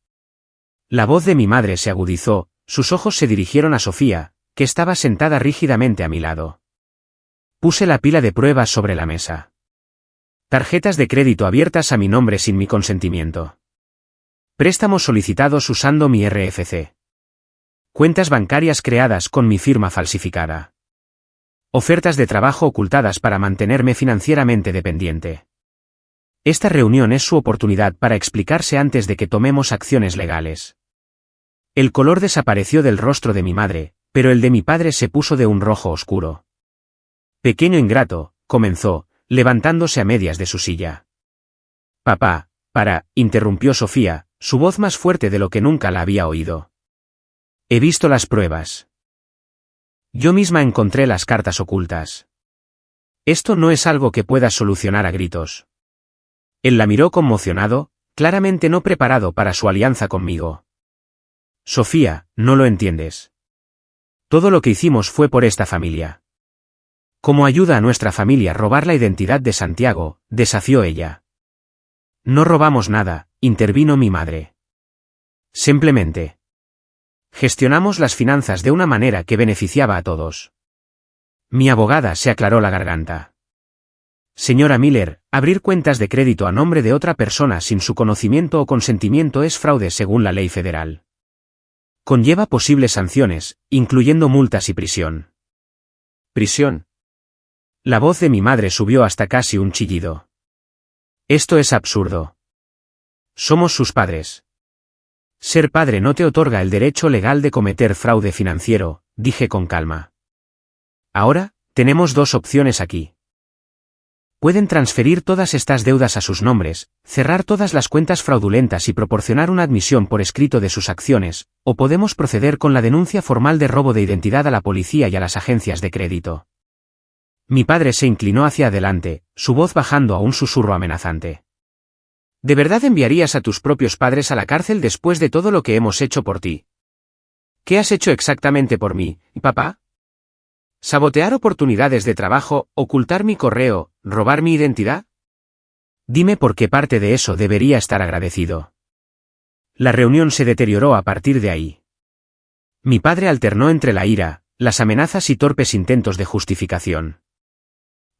La voz de mi madre se agudizó, sus ojos se dirigieron a Sofía, que estaba sentada rígidamente a mi lado. Puse la pila de pruebas sobre la mesa. Tarjetas de crédito abiertas a mi nombre sin mi consentimiento. Préstamos solicitados usando mi RFC. Cuentas bancarias creadas con mi firma falsificada. Ofertas de trabajo ocultadas para mantenerme financieramente dependiente. Esta reunión es su oportunidad para explicarse antes de que tomemos acciones legales. El color desapareció del rostro de mi madre, pero el de mi padre se puso de un rojo oscuro. Pequeño ingrato, comenzó, levantándose a medias de su silla. Papá, interrumpió Sofía, su voz más fuerte de lo que nunca la había oído. He visto las pruebas. Yo misma encontré las cartas ocultas. Esto no es algo que puedas solucionar a gritos. Él la miró conmocionado, claramente no preparado para su alianza conmigo. Sofía, no lo entiendes. Todo lo que hicimos fue por esta familia. Como ayuda a nuestra familia a robar la identidad de Santiago, desafió ella. No robamos nada, intervino mi madre. Simplemente gestionamos las finanzas de una manera que beneficiaba a todos. Mi abogada se aclaró la garganta. Señora Miller, abrir cuentas de crédito a nombre de otra persona sin su conocimiento o consentimiento es fraude según la ley federal. Conlleva posibles sanciones, incluyendo multas y prisión. ¿Prisión? La voz de mi madre subió hasta casi un chillido. Esto es absurdo. Somos sus padres. Ser padre no te otorga el derecho legal de cometer fraude financiero, dije con calma. Ahora, tenemos dos opciones aquí. Pueden transferir todas estas deudas a sus nombres, cerrar todas las cuentas fraudulentas y proporcionar una admisión por escrito de sus acciones, o podemos proceder con la denuncia formal de robo de identidad a la policía y a las agencias de crédito. Mi padre se inclinó hacia adelante, su voz bajando a un susurro amenazante. ¿De verdad enviarías a tus propios padres a la cárcel después de todo lo que hemos hecho por ti? ¿Qué has hecho exactamente por mí, papá? ¿Sabotear oportunidades de trabajo, ocultar mi correo, robar mi identidad? Dime por qué parte de eso debería estar agradecido. La reunión se deterioró a partir de ahí. Mi padre alternó entre la ira, las amenazas y torpes intentos de justificación.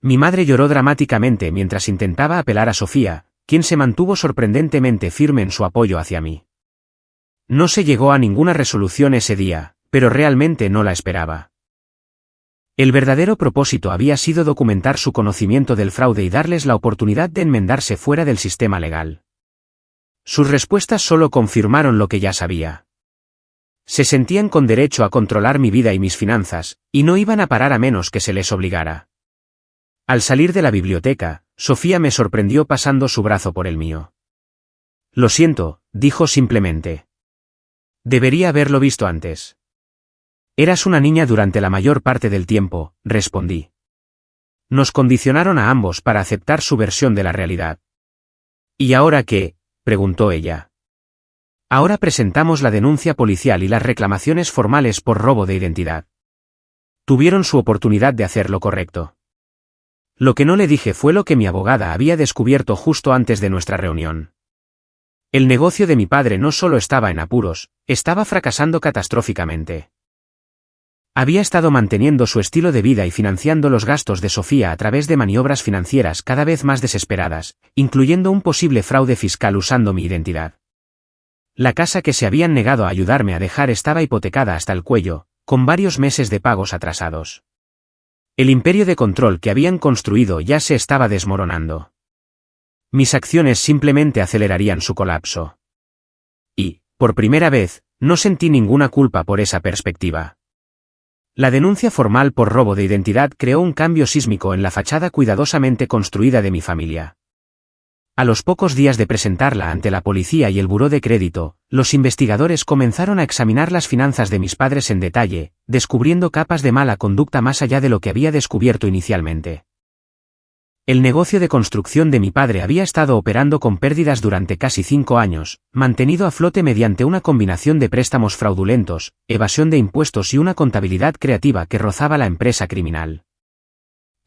Mi madre lloró dramáticamente mientras intentaba apelar a Sofía, quien se mantuvo sorprendentemente firme en su apoyo hacia mí. No se llegó a ninguna resolución ese día, pero realmente no la esperaba. El verdadero propósito había sido documentar su conocimiento del fraude y darles la oportunidad de enmendarse fuera del sistema legal. Sus respuestas solo confirmaron lo que ya sabía. Se sentían con derecho a controlar mi vida y mis finanzas, y no iban a parar a menos que se les obligara. Al salir de la biblioteca, Sofía me sorprendió pasando su brazo por el mío. Lo siento, dijo simplemente. Debería haberlo visto antes. Eras una niña durante la mayor parte del tiempo, respondí. Nos condicionaron a ambos para aceptar su versión de la realidad. ¿Y ahora qué?, preguntó ella. Ahora presentamos la denuncia policial y las reclamaciones formales por robo de identidad. Tuvieron su oportunidad de hacer lo correcto. Lo que no le dije fue lo que mi abogada había descubierto justo antes de nuestra reunión. El negocio de mi padre no solo estaba en apuros, estaba fracasando catastróficamente. Había estado manteniendo su estilo de vida y financiando los gastos de Sofía a través de maniobras financieras cada vez más desesperadas, incluyendo un posible fraude fiscal usando mi identidad. La casa que se habían negado a ayudarme a dejar estaba hipotecada hasta el cuello, con varios meses de pagos atrasados. El imperio de control que habían construido ya se estaba desmoronando. Mis acciones simplemente acelerarían su colapso. Y, por primera vez, no sentí ninguna culpa por esa perspectiva. La denuncia formal por robo de identidad creó un cambio sísmico en la fachada cuidadosamente construida de mi familia. A los pocos días de presentarla ante la policía y el buró de crédito, los investigadores comenzaron a examinar las finanzas de mis padres en detalle, descubriendo capas de mala conducta más allá de lo que había descubierto inicialmente. El negocio de construcción de mi padre había estado operando con pérdidas durante casi 5 años, mantenido a flote mediante una combinación de préstamos fraudulentos, evasión de impuestos y una contabilidad creativa que rozaba la empresa criminal.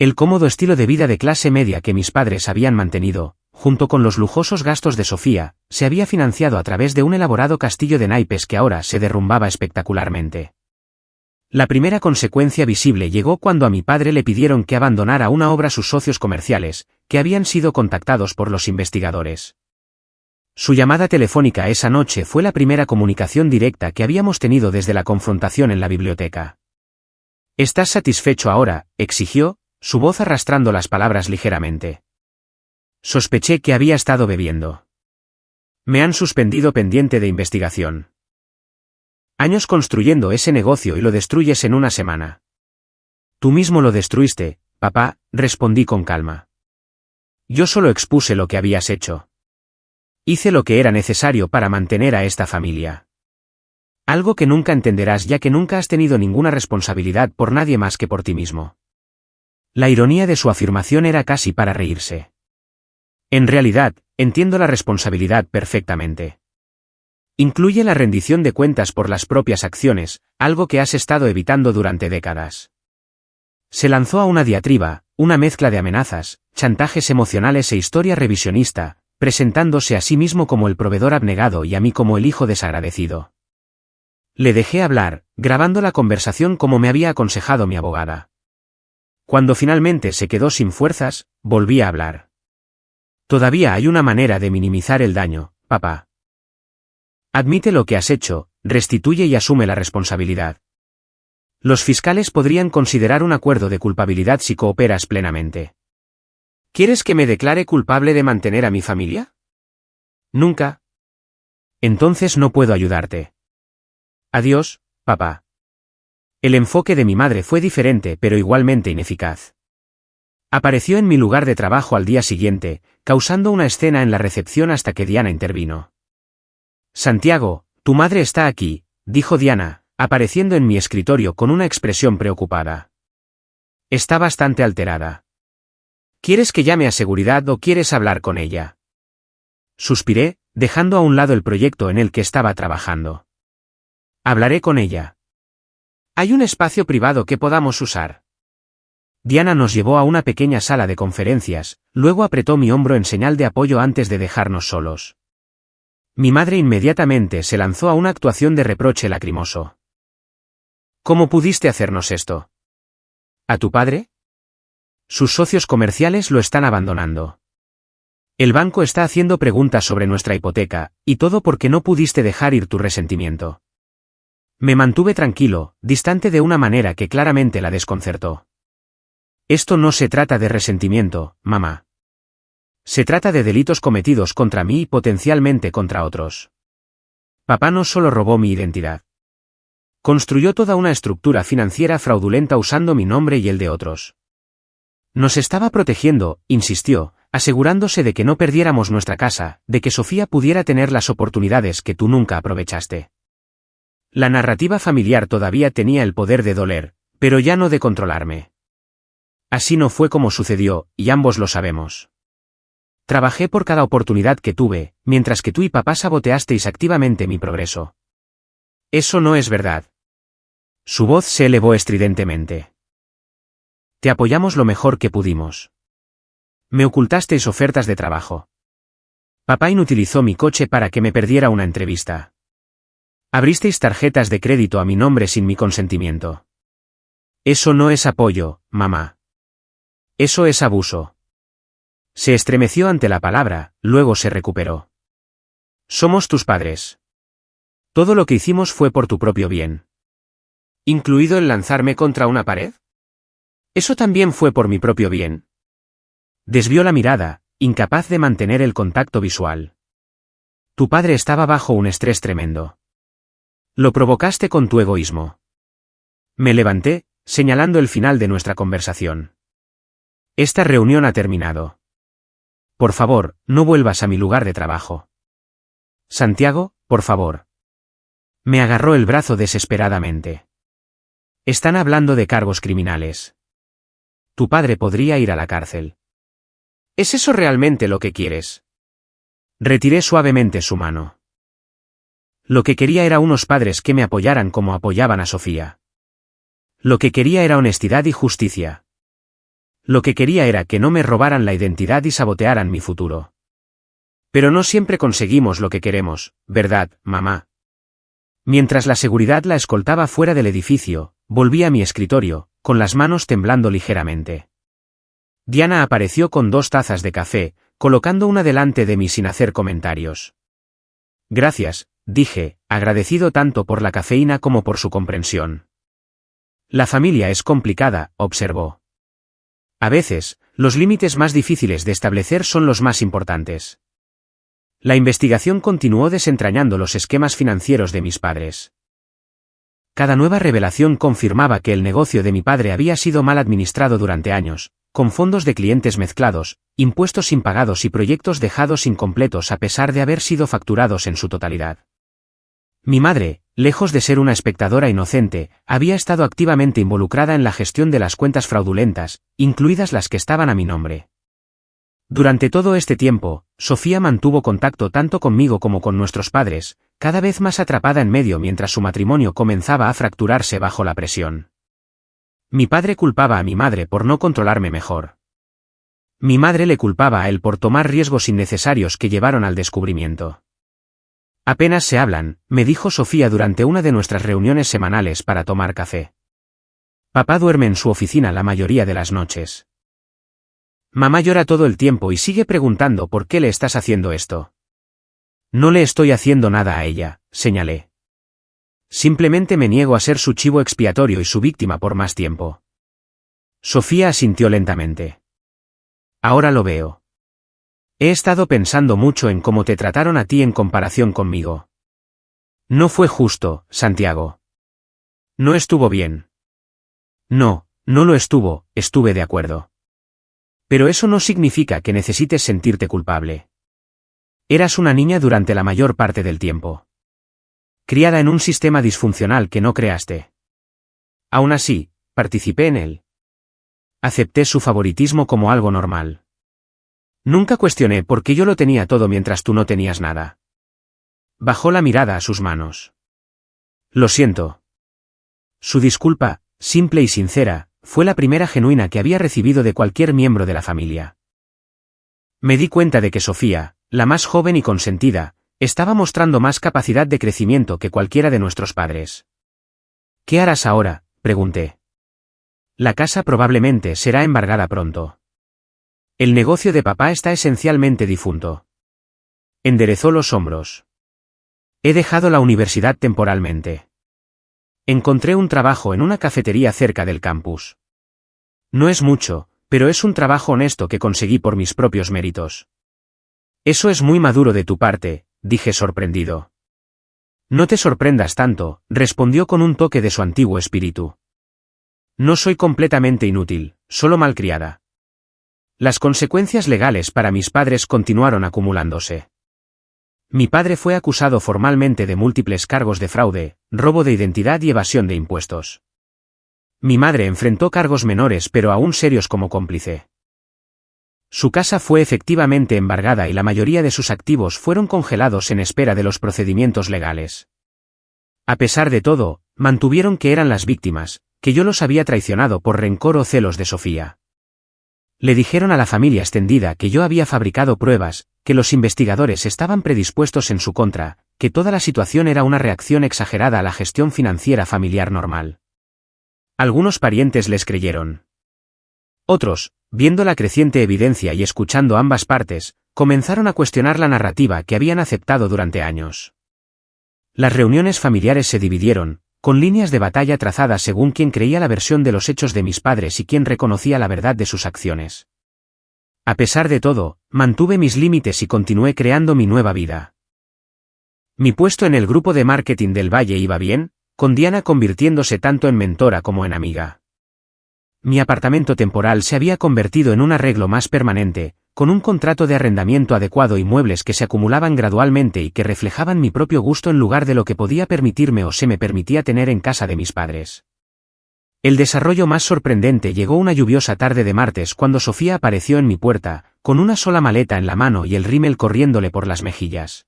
El cómodo estilo de vida de clase media que mis padres habían mantenido, junto con los lujosos gastos de Sofía, se había financiado a través de un elaborado castillo de naipes que ahora se derrumbaba espectacularmente. La primera consecuencia visible llegó cuando a mi padre le pidieron que abandonara una obra sus socios comerciales, que habían sido contactados por los investigadores. Su llamada telefónica esa noche fue la primera comunicación directa que habíamos tenido desde la confrontación en la biblioteca. ¿Estás satisfecho ahora?, exigió, su voz arrastrando las palabras ligeramente. Sospeché que había estado bebiendo. Me han suspendido pendiente de investigación. Años construyendo ese negocio y lo destruyes en una semana. Tú mismo lo destruiste, papá, respondí con calma. Yo solo expuse lo que habías hecho. Hice lo que era necesario para mantener a esta familia. Algo que nunca entenderás ya que nunca has tenido ninguna responsabilidad por nadie más que por ti mismo. La ironía de su afirmación era casi para reírse. En realidad, entiendo la responsabilidad perfectamente. Incluye la rendición de cuentas por las propias acciones, algo que has estado evitando durante décadas. Se lanzó a una diatriba, una mezcla de amenazas, chantajes emocionales e historia revisionista, presentándose a sí mismo como el proveedor abnegado y a mí como el hijo desagradecido. Le dejé hablar, grabando la conversación como me había aconsejado mi abogada. Cuando finalmente se quedó sin fuerzas, volví a hablar. Todavía hay una manera de minimizar el daño, papá. Admite lo que has hecho, restituye y asume la responsabilidad. Los fiscales podrían considerar un acuerdo de culpabilidad si cooperas plenamente. ¿Quieres que me declare culpable de mantener a mi familia? Nunca. Entonces no puedo ayudarte. Adiós, papá. El enfoque de mi madre fue diferente pero igualmente ineficaz. Apareció en mi lugar de trabajo al día siguiente, causando una escena en la recepción hasta que Diana intervino. Santiago, tu madre está aquí, dijo Diana, apareciendo en mi escritorio con una expresión preocupada. Está bastante alterada. ¿Quieres que llame a seguridad o quieres hablar con ella? Suspiré, dejando a un lado el proyecto en el que estaba trabajando. Hablaré con ella. ¿Hay un espacio privado que podamos usar? Diana nos llevó a una pequeña sala de conferencias, luego apretó mi hombro en señal de apoyo antes de dejarnos solos. Mi madre inmediatamente se lanzó a una actuación de reproche lacrimoso. ¿Cómo pudiste hacernos esto? ¿A tu padre? Sus socios comerciales lo están abandonando. El banco está haciendo preguntas sobre nuestra hipoteca, y todo porque no pudiste dejar ir tu resentimiento. Me mantuve tranquilo, distante de una manera que claramente la desconcertó. Esto no se trata de resentimiento, mamá. Se trata de delitos cometidos contra mí y potencialmente contra otros. Papá no solo robó mi identidad. Construyó toda una estructura financiera fraudulenta usando mi nombre y el de otros. Nos estaba protegiendo, insistió, asegurándose de que no perdiéramos nuestra casa, de que Sofía pudiera tener las oportunidades que tú nunca aprovechaste. La narrativa familiar todavía tenía el poder de doler, pero ya no de controlarme. Así no fue como sucedió, y ambos lo sabemos. Trabajé por cada oportunidad que tuve, mientras que tú y papá saboteasteis activamente mi progreso. Eso no es verdad. Su voz se elevó estridentemente. Te apoyamos lo mejor que pudimos. Me ocultasteis ofertas de trabajo. Papá inutilizó mi coche para que me perdiera una entrevista. Abristeis tarjetas de crédito a mi nombre sin mi consentimiento. Eso no es apoyo, mamá. Eso es abuso. Se estremeció ante la palabra, luego se recuperó. Somos tus padres. Todo lo que hicimos fue por tu propio bien. ¿Incluido el lanzarme contra una pared? Eso también fue por mi propio bien. Desvió la mirada, incapaz de mantener el contacto visual. Tu padre estaba bajo un estrés tremendo. Lo provocaste con tu egoísmo. Me levanté, señalando el final de nuestra conversación. Esta reunión ha terminado. Por favor, no vuelvas a mi lugar de trabajo. Santiago, por favor. Me agarró el brazo desesperadamente. Están hablando de cargos criminales. Tu padre podría ir a la cárcel. ¿Es eso realmente lo que quieres? Retiré suavemente su mano. Lo que quería era unos padres que me apoyaran como apoyaban a Sofía. Lo que quería era honestidad y justicia. Lo que quería era que no me robaran la identidad y sabotearan mi futuro. Pero no siempre conseguimos lo que queremos, ¿verdad, mamá? Mientras la seguridad la escoltaba fuera del edificio, volví a mi escritorio, con las manos temblando ligeramente. Diana apareció con 2 tazas de café, colocando una delante de mí sin hacer comentarios. Gracias, dije, agradecido tanto por la cafeína como por su comprensión. La familia es complicada, observó. A veces, los límites más difíciles de establecer son los más importantes. La investigación continuó desentrañando los esquemas financieros de mis padres. Cada nueva revelación confirmaba que el negocio de mi padre había sido mal administrado durante años, con fondos de clientes mezclados, impuestos impagados y proyectos dejados incompletos a pesar de haber sido facturados en su totalidad. Mi madre, lejos de ser una espectadora inocente, había estado activamente involucrada en la gestión de las cuentas fraudulentas, incluidas las que estaban a mi nombre. Durante todo este tiempo, Sofía mantuvo contacto tanto conmigo como con nuestros padres, cada vez más atrapada en medio mientras su matrimonio comenzaba a fracturarse bajo la presión. Mi padre culpaba a mi madre por no controlarme mejor. Mi madre le culpaba a él por tomar riesgos innecesarios que llevaron al descubrimiento. Apenas se hablan, me dijo Sofía durante una de nuestras reuniones semanales para tomar café. Papá duerme en su oficina la mayoría de las noches. Mamá llora todo el tiempo y sigue preguntando por qué le estás haciendo esto. No le estoy haciendo nada a ella, señalé. Simplemente me niego a ser su chivo expiatorio y su víctima por más tiempo. Sofía asintió lentamente. Ahora lo veo. He estado pensando mucho en cómo te trataron a ti en comparación conmigo. No fue justo, Santiago. No estuvo bien. No, no lo estuvo, estuve de acuerdo. Pero eso no significa que necesites sentirte culpable. Eras una niña durante la mayor parte del tiempo. Criada en un sistema disfuncional que no creaste. Aún así, participé en él. Acepté su favoritismo como algo normal. Nunca cuestioné por qué yo lo tenía todo mientras tú no tenías nada. Bajó la mirada a sus manos. Lo siento. Su disculpa, simple y sincera, fue la primera genuina que había recibido de cualquier miembro de la familia. Me di cuenta de que Sofía, la más joven y consentida, estaba mostrando más capacidad de crecimiento que cualquiera de nuestros padres. ¿Qué harás ahora?, pregunté. La casa probablemente será embargada pronto. El negocio de papá está esencialmente difunto. Enderezó los hombros. He dejado la universidad temporalmente. Encontré un trabajo en una cafetería cerca del campus. No es mucho, pero es un trabajo honesto que conseguí por mis propios méritos. Eso es muy maduro de tu parte, dije sorprendido. No te sorprendas tanto, respondió con un toque de su antiguo espíritu. No soy completamente inútil, solo malcriada. Las consecuencias legales para mis padres continuaron acumulándose. Mi padre fue acusado formalmente de múltiples cargos de fraude, robo de identidad y evasión de impuestos. Mi madre enfrentó cargos menores pero aún serios como cómplice. Su casa fue efectivamente embargada y la mayoría de sus activos fueron congelados en espera de los procedimientos legales. A pesar de todo, mantuvieron que eran las víctimas, que yo los había traicionado por rencor o celos de Sofía. Le dijeron a la familia extendida que yo había fabricado pruebas, que los investigadores estaban predispuestos en su contra, que toda la situación era una reacción exagerada a la gestión financiera familiar normal. Algunos parientes les creyeron. Otros, viendo la creciente evidencia y escuchando ambas partes, comenzaron a cuestionar la narrativa que habían aceptado durante años. Las reuniones familiares se dividieron, con líneas de batalla trazadas según quien creía la versión de los hechos de mis padres y quien reconocía la verdad de sus acciones. A pesar de todo, mantuve mis límites y continué creando mi nueva vida. Mi puesto en el grupo de marketing del Valle iba bien, con Diana convirtiéndose tanto en mentora como en amiga. Mi apartamento temporal se había convertido en un arreglo más permanente, con un contrato de arrendamiento adecuado y muebles que se acumulaban gradualmente y que reflejaban mi propio gusto en lugar de lo que podía permitirme o se me permitía tener en casa de mis padres. El desarrollo más sorprendente llegó una lluviosa tarde de martes cuando Sofía apareció en mi puerta, con una sola maleta en la mano y el rímel corriéndole por las mejillas.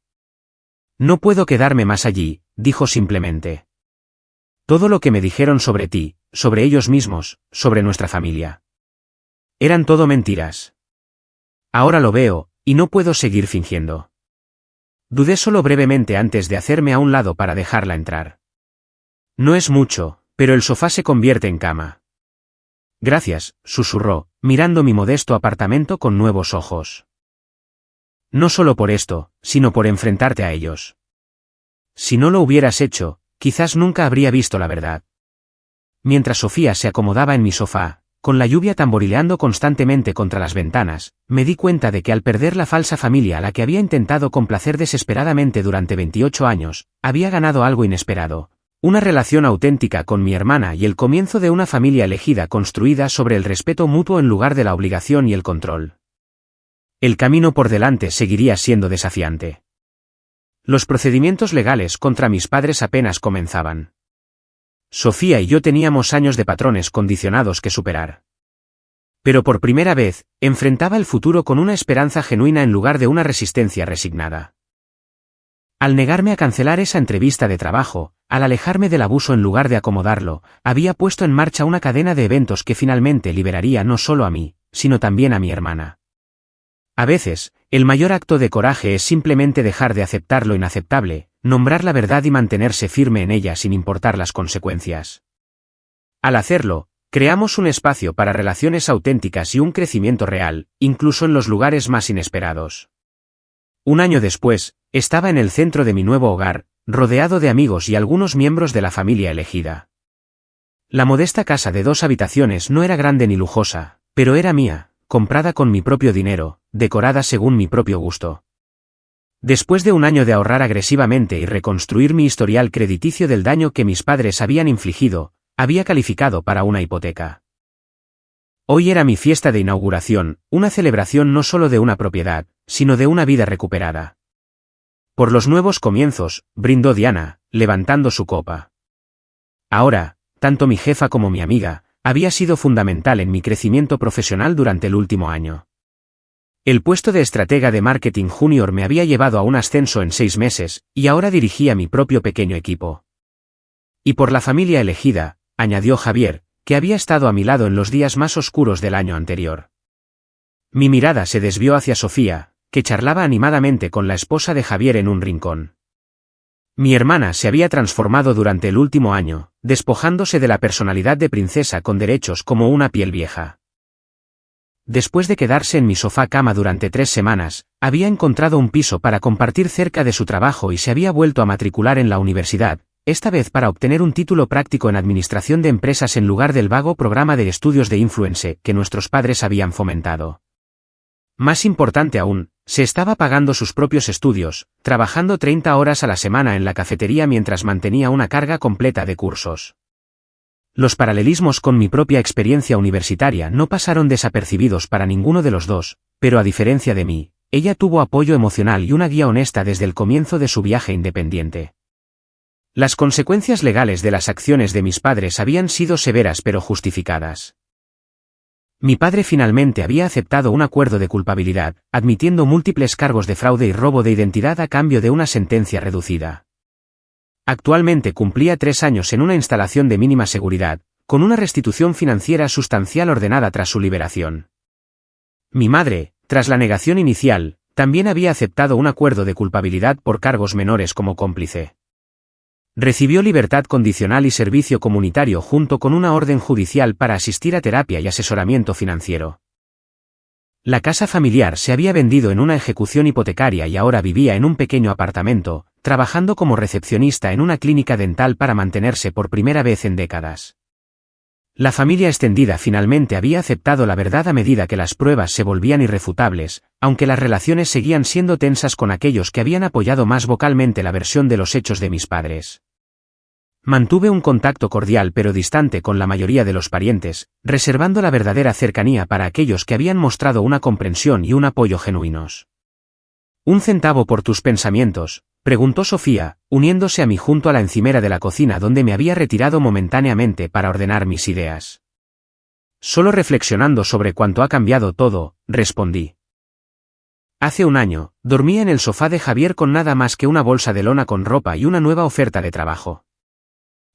No puedo quedarme más allí, dijo simplemente. Todo lo que me dijeron sobre ti, sobre ellos mismos, sobre nuestra familia. Eran todo mentiras. Ahora lo veo, y no puedo seguir fingiendo. Dudé solo brevemente antes de hacerme a un lado para dejarla entrar. No es mucho, pero el sofá se convierte en cama. Gracias, susurró, mirando mi modesto apartamento con nuevos ojos. No solo por esto, sino por enfrentarte a ellos. Si no lo hubieras hecho, quizás nunca habría visto la verdad. Mientras Sofía se acomodaba en mi sofá, con la lluvia tamborileando constantemente contra las ventanas, me di cuenta de que al perder la falsa familia a la que había intentado complacer desesperadamente durante 28 años, había ganado algo inesperado. Una relación auténtica con mi hermana y el comienzo de una familia elegida construida sobre el respeto mutuo en lugar de la obligación y el control. El camino por delante seguiría siendo desafiante. Los procedimientos legales contra mis padres apenas comenzaban. Sofía y yo teníamos años de patrones condicionados que superar. Pero por primera vez, enfrentaba el futuro con una esperanza genuina en lugar de una resistencia resignada. Al negarme a cancelar esa entrevista de trabajo, al alejarme del abuso en lugar de acomodarlo, había puesto en marcha una cadena de eventos que finalmente liberaría no solo a mí, sino también a mi hermana. A veces, el mayor acto de coraje es simplemente dejar de aceptar lo inaceptable, nombrar la verdad y mantenerse firme en ella sin importar las consecuencias. Al hacerlo, creamos un espacio para relaciones auténticas y un crecimiento real, incluso en los lugares más inesperados. Un año después, estaba en el centro de mi nuevo hogar, rodeado de amigos y algunos miembros de la familia elegida. La modesta casa de 2 habitaciones no era grande ni lujosa, pero era mía, comprada con mi propio dinero, decorada según mi propio gusto. Después de un año de ahorrar agresivamente y reconstruir mi historial crediticio del daño que mis padres habían infligido, había calificado para una hipoteca. Hoy era mi fiesta de inauguración, una celebración no solo de una propiedad, sino de una vida recuperada. Por los nuevos comienzos, brindó Diana, levantando su copa. Ahora, tanto mi jefa como mi amiga, había sido fundamental en mi crecimiento profesional durante el último año. El puesto de estratega de marketing junior me había llevado a un ascenso en 6 meses, y ahora dirigía mi propio pequeño equipo. Y por la familia elegida, añadió Javier, que había estado a mi lado en los días más oscuros del año anterior. Mi mirada se desvió hacia Sofía, que charlaba animadamente con la esposa de Javier en un rincón. Mi hermana se había transformado durante el último año, despojándose de la personalidad de princesa con derechos como una piel vieja. Después de quedarse en mi sofá cama durante 3 semanas, había encontrado un piso para compartir cerca de su trabajo y se había vuelto a matricular en la universidad, esta vez para obtener un título práctico en administración de empresas en lugar del vago programa de estudios de influence que nuestros padres habían fomentado. Más importante aún, se estaba pagando sus propios estudios, trabajando 30 horas a la semana en la cafetería mientras mantenía una carga completa de cursos. Los paralelismos con mi propia experiencia universitaria no pasaron desapercibidos para ninguno de los dos, pero a diferencia de mí, ella tuvo apoyo emocional y una guía honesta desde el comienzo de su viaje independiente. Las consecuencias legales de las acciones de mis padres habían sido severas pero justificadas. Mi padre finalmente había aceptado un acuerdo de culpabilidad, admitiendo múltiples cargos de fraude y robo de identidad a cambio de una sentencia reducida. Actualmente cumplía 3 años en una instalación de mínima seguridad, con una restitución financiera sustancial ordenada tras su liberación. Mi madre, tras la negación inicial, también había aceptado un acuerdo de culpabilidad por cargos menores como cómplice. Recibió libertad condicional y servicio comunitario junto con una orden judicial para asistir a terapia y asesoramiento financiero. La casa familiar se había vendido en una ejecución hipotecaria y ahora vivía en un pequeño apartamento, trabajando como recepcionista en una clínica dental para mantenerse por primera vez en décadas. La familia extendida finalmente había aceptado la verdad a medida que las pruebas se volvían irrefutables, aunque las relaciones seguían siendo tensas con aquellos que habían apoyado más vocalmente la versión de los hechos de mis padres. Mantuve un contacto cordial pero distante con la mayoría de los parientes, reservando la verdadera cercanía para aquellos que habían mostrado una comprensión y un apoyo genuinos. ¿Un centavo por tus pensamientos?, preguntó Sofía, uniéndose a mí junto a la encimera de la cocina donde me había retirado momentáneamente para ordenar mis ideas. Solo reflexionando sobre cuánto ha cambiado todo, respondí. Hace un año, dormía en el sofá de Javier con nada más que una bolsa de lona con ropa y una nueva oferta de trabajo.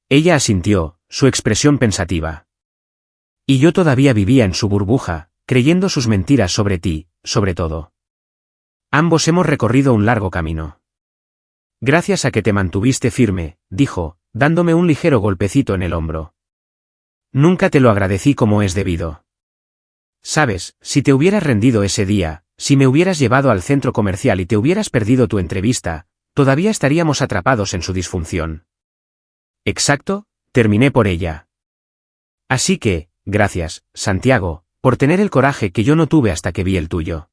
Ella asintió, su expresión pensativa. Y yo todavía vivía en su burbuja, creyendo sus mentiras sobre ti, sobre todo. Ambos hemos recorrido un largo camino. Gracias a que te mantuviste firme, dijo, dándome un ligero golpecito en el hombro. Nunca te lo agradecí como es debido. Sabes, si te hubieras rendido ese día, si me hubieras llevado al centro comercial y te hubieras perdido tu entrevista, todavía estaríamos atrapados en su disfunción. Exacto, terminé por ella. Así que, gracias, Santiago, por tener el coraje que yo no tuve hasta que vi el tuyo.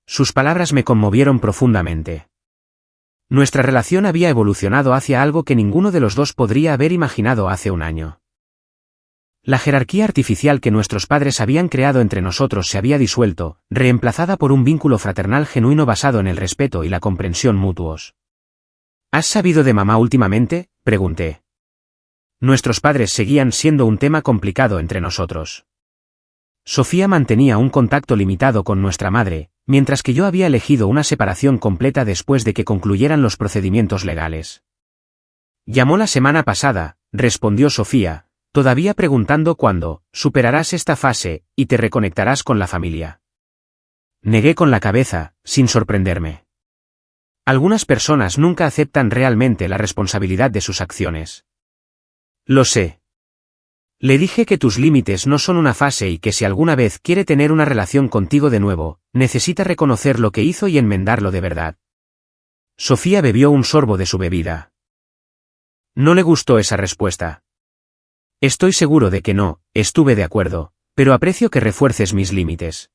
Sus palabras me conmovieron profundamente. Nuestra relación había evolucionado hacia algo que ninguno de los dos podría haber imaginado hace un año. La jerarquía artificial que nuestros padres habían creado entre nosotros se había disuelto, reemplazada por un vínculo fraternal genuino basado en el respeto y la comprensión mutuos. ¿Has sabido de mamá últimamente?, pregunté. Nuestros padres seguían siendo un tema complicado entre nosotros. Sofía mantenía un contacto limitado con nuestra madre, mientras que yo había elegido una separación completa después de que concluyeran los procedimientos legales. Llamó la semana pasada, respondió Sofía, todavía preguntando cuándo superarás esta fase y te reconectarás con la familia. Negué con la cabeza, sin sorprenderme. Algunas personas nunca aceptan realmente la responsabilidad de sus acciones. Lo sé. Le dije que tus límites no son una fase y que si alguna vez quiere tener una relación contigo de nuevo, necesita reconocer lo que hizo y enmendarlo de verdad. Sofía bebió un sorbo de su bebida. No le gustó esa respuesta. Estoy seguro de que no, estuve de acuerdo, pero aprecio que refuerces mis límites.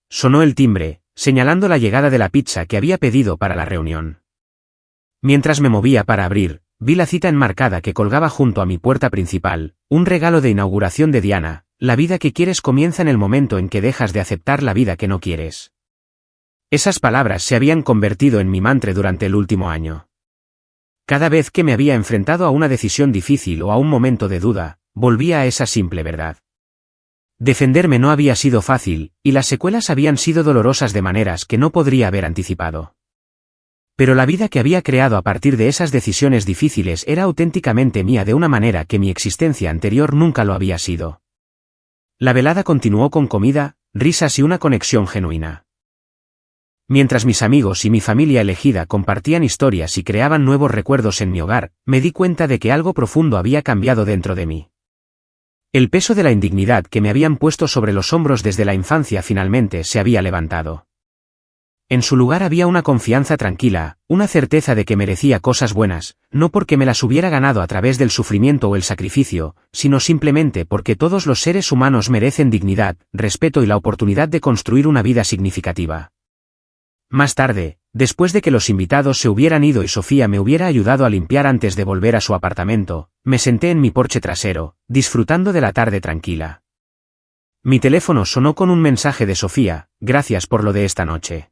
Sonó el timbre, señalando la llegada de la pizza que había pedido para la reunión. Mientras me movía para abrir, vi la cita enmarcada que colgaba junto a mi puerta principal, un regalo de inauguración de Diana, la vida que quieres comienza en el momento en que dejas de aceptar la vida que no quieres. Esas palabras se habían convertido en mi mantra durante el último año. Cada vez que me había enfrentado a una decisión difícil o a un momento de duda, volvía a esa simple verdad. Defenderme no había sido fácil, y las secuelas habían sido dolorosas de maneras que no podría haber anticipado. Pero la vida que había creado a partir de esas decisiones difíciles era auténticamente mía de una manera que mi existencia anterior nunca lo había sido. La velada continuó con comida, risas y una conexión genuina. Mientras mis amigos y mi familia elegida compartían historias y creaban nuevos recuerdos en mi hogar, me di cuenta de que algo profundo había cambiado dentro de mí. El peso de la indignidad que me habían puesto sobre los hombros desde la infancia finalmente se había levantado. En su lugar había una confianza tranquila, una certeza de que merecía cosas buenas, no porque me las hubiera ganado a través del sufrimiento o el sacrificio, sino simplemente porque todos los seres humanos merecen dignidad, respeto y la oportunidad de construir una vida significativa. Más tarde, después de que los invitados se hubieran ido y Sofía me hubiera ayudado a limpiar antes de volver a su apartamento, me senté en mi porche trasero, disfrutando de la tarde tranquila. Mi teléfono sonó con un mensaje de Sofía: gracias por lo de esta noche.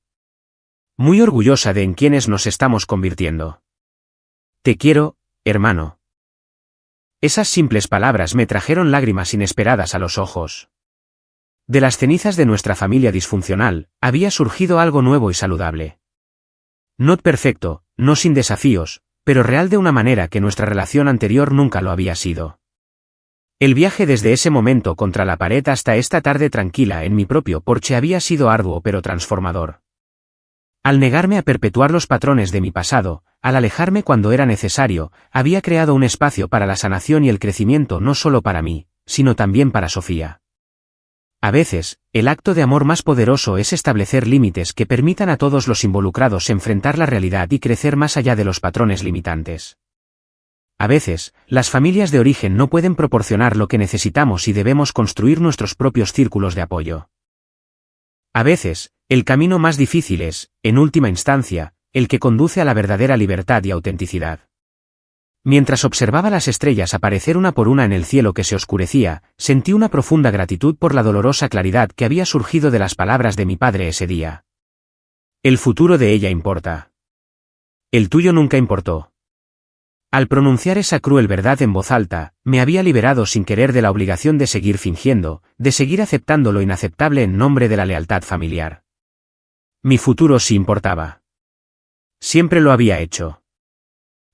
Muy orgullosa de en quienes nos estamos convirtiendo. Te quiero, hermano. Esas simples palabras me trajeron lágrimas inesperadas a los ojos. De las cenizas de nuestra familia disfuncional, había surgido algo nuevo y saludable. No perfecto, no sin desafíos, pero real de una manera que nuestra relación anterior nunca lo había sido. El viaje desde ese momento contra la pared hasta esta tarde tranquila en mi propio porche había sido arduo pero transformador. Al negarme a perpetuar los patrones de mi pasado, al alejarme cuando era necesario, había creado un espacio para la sanación y el crecimiento no solo para mí, sino también para Sofía. A veces, el acto de amor más poderoso es establecer límites que permitan a todos los involucrados enfrentar la realidad y crecer más allá de los patrones limitantes. A veces, las familias de origen no pueden proporcionar lo que necesitamos y debemos construir nuestros propios círculos de apoyo. A veces, el camino más difícil es, en última instancia, el que conduce a la verdadera libertad y autenticidad. Mientras observaba las estrellas aparecer una por una en el cielo que se oscurecía, sentí una profunda gratitud por la dolorosa claridad que había surgido de las palabras de mi padre ese día. El futuro de ella importa. El tuyo nunca importó. Al pronunciar esa cruel verdad en voz alta, me había liberado sin querer de la obligación de seguir fingiendo, de seguir aceptando lo inaceptable en nombre de la lealtad familiar. Mi futuro sí importaba. Siempre lo había hecho.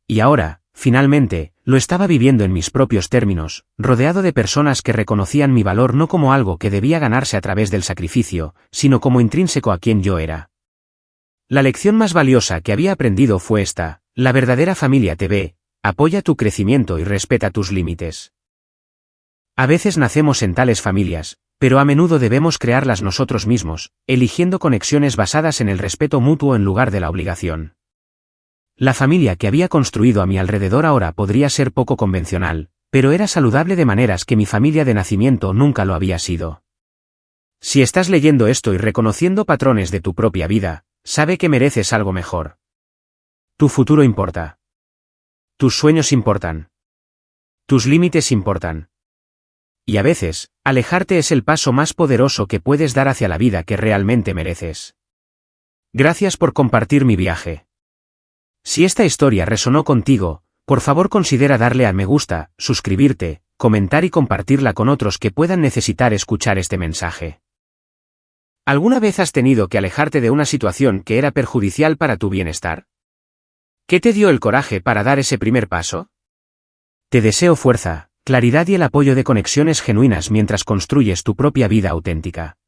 Y ahora, finalmente, lo estaba viviendo en mis propios términos, rodeado de personas que reconocían mi valor no como algo que debía ganarse a través del sacrificio, sino como intrínseco a quien yo era. La lección más valiosa que había aprendido fue esta: la verdadera familia te ve, apoya tu crecimiento y respeta tus límites. A veces nacemos en tales familias, pero a menudo debemos crearlas nosotros mismos, eligiendo conexiones basadas en el respeto mutuo en lugar de la obligación. La familia que había construido a mi alrededor ahora podría ser poco convencional, pero era saludable de maneras que mi familia de nacimiento nunca lo había sido. Si estás leyendo esto y reconociendo patrones de tu propia vida, sabe que mereces algo mejor. Tu futuro importa. Tus sueños importan. Tus límites importan. Y a veces, alejarte es el paso más poderoso que puedes dar hacia la vida que realmente mereces. Gracias por compartir mi viaje. Si esta historia resonó contigo, por favor considera darle a me gusta, suscribirte, comentar y compartirla con otros que puedan necesitar escuchar este mensaje. ¿Alguna vez has tenido que alejarte de una situación que era perjudicial para tu bienestar? ¿Qué te dio el coraje para dar ese primer paso? Te deseo fuerza, claridad y el apoyo de conexiones genuinas mientras construyes tu propia vida auténtica.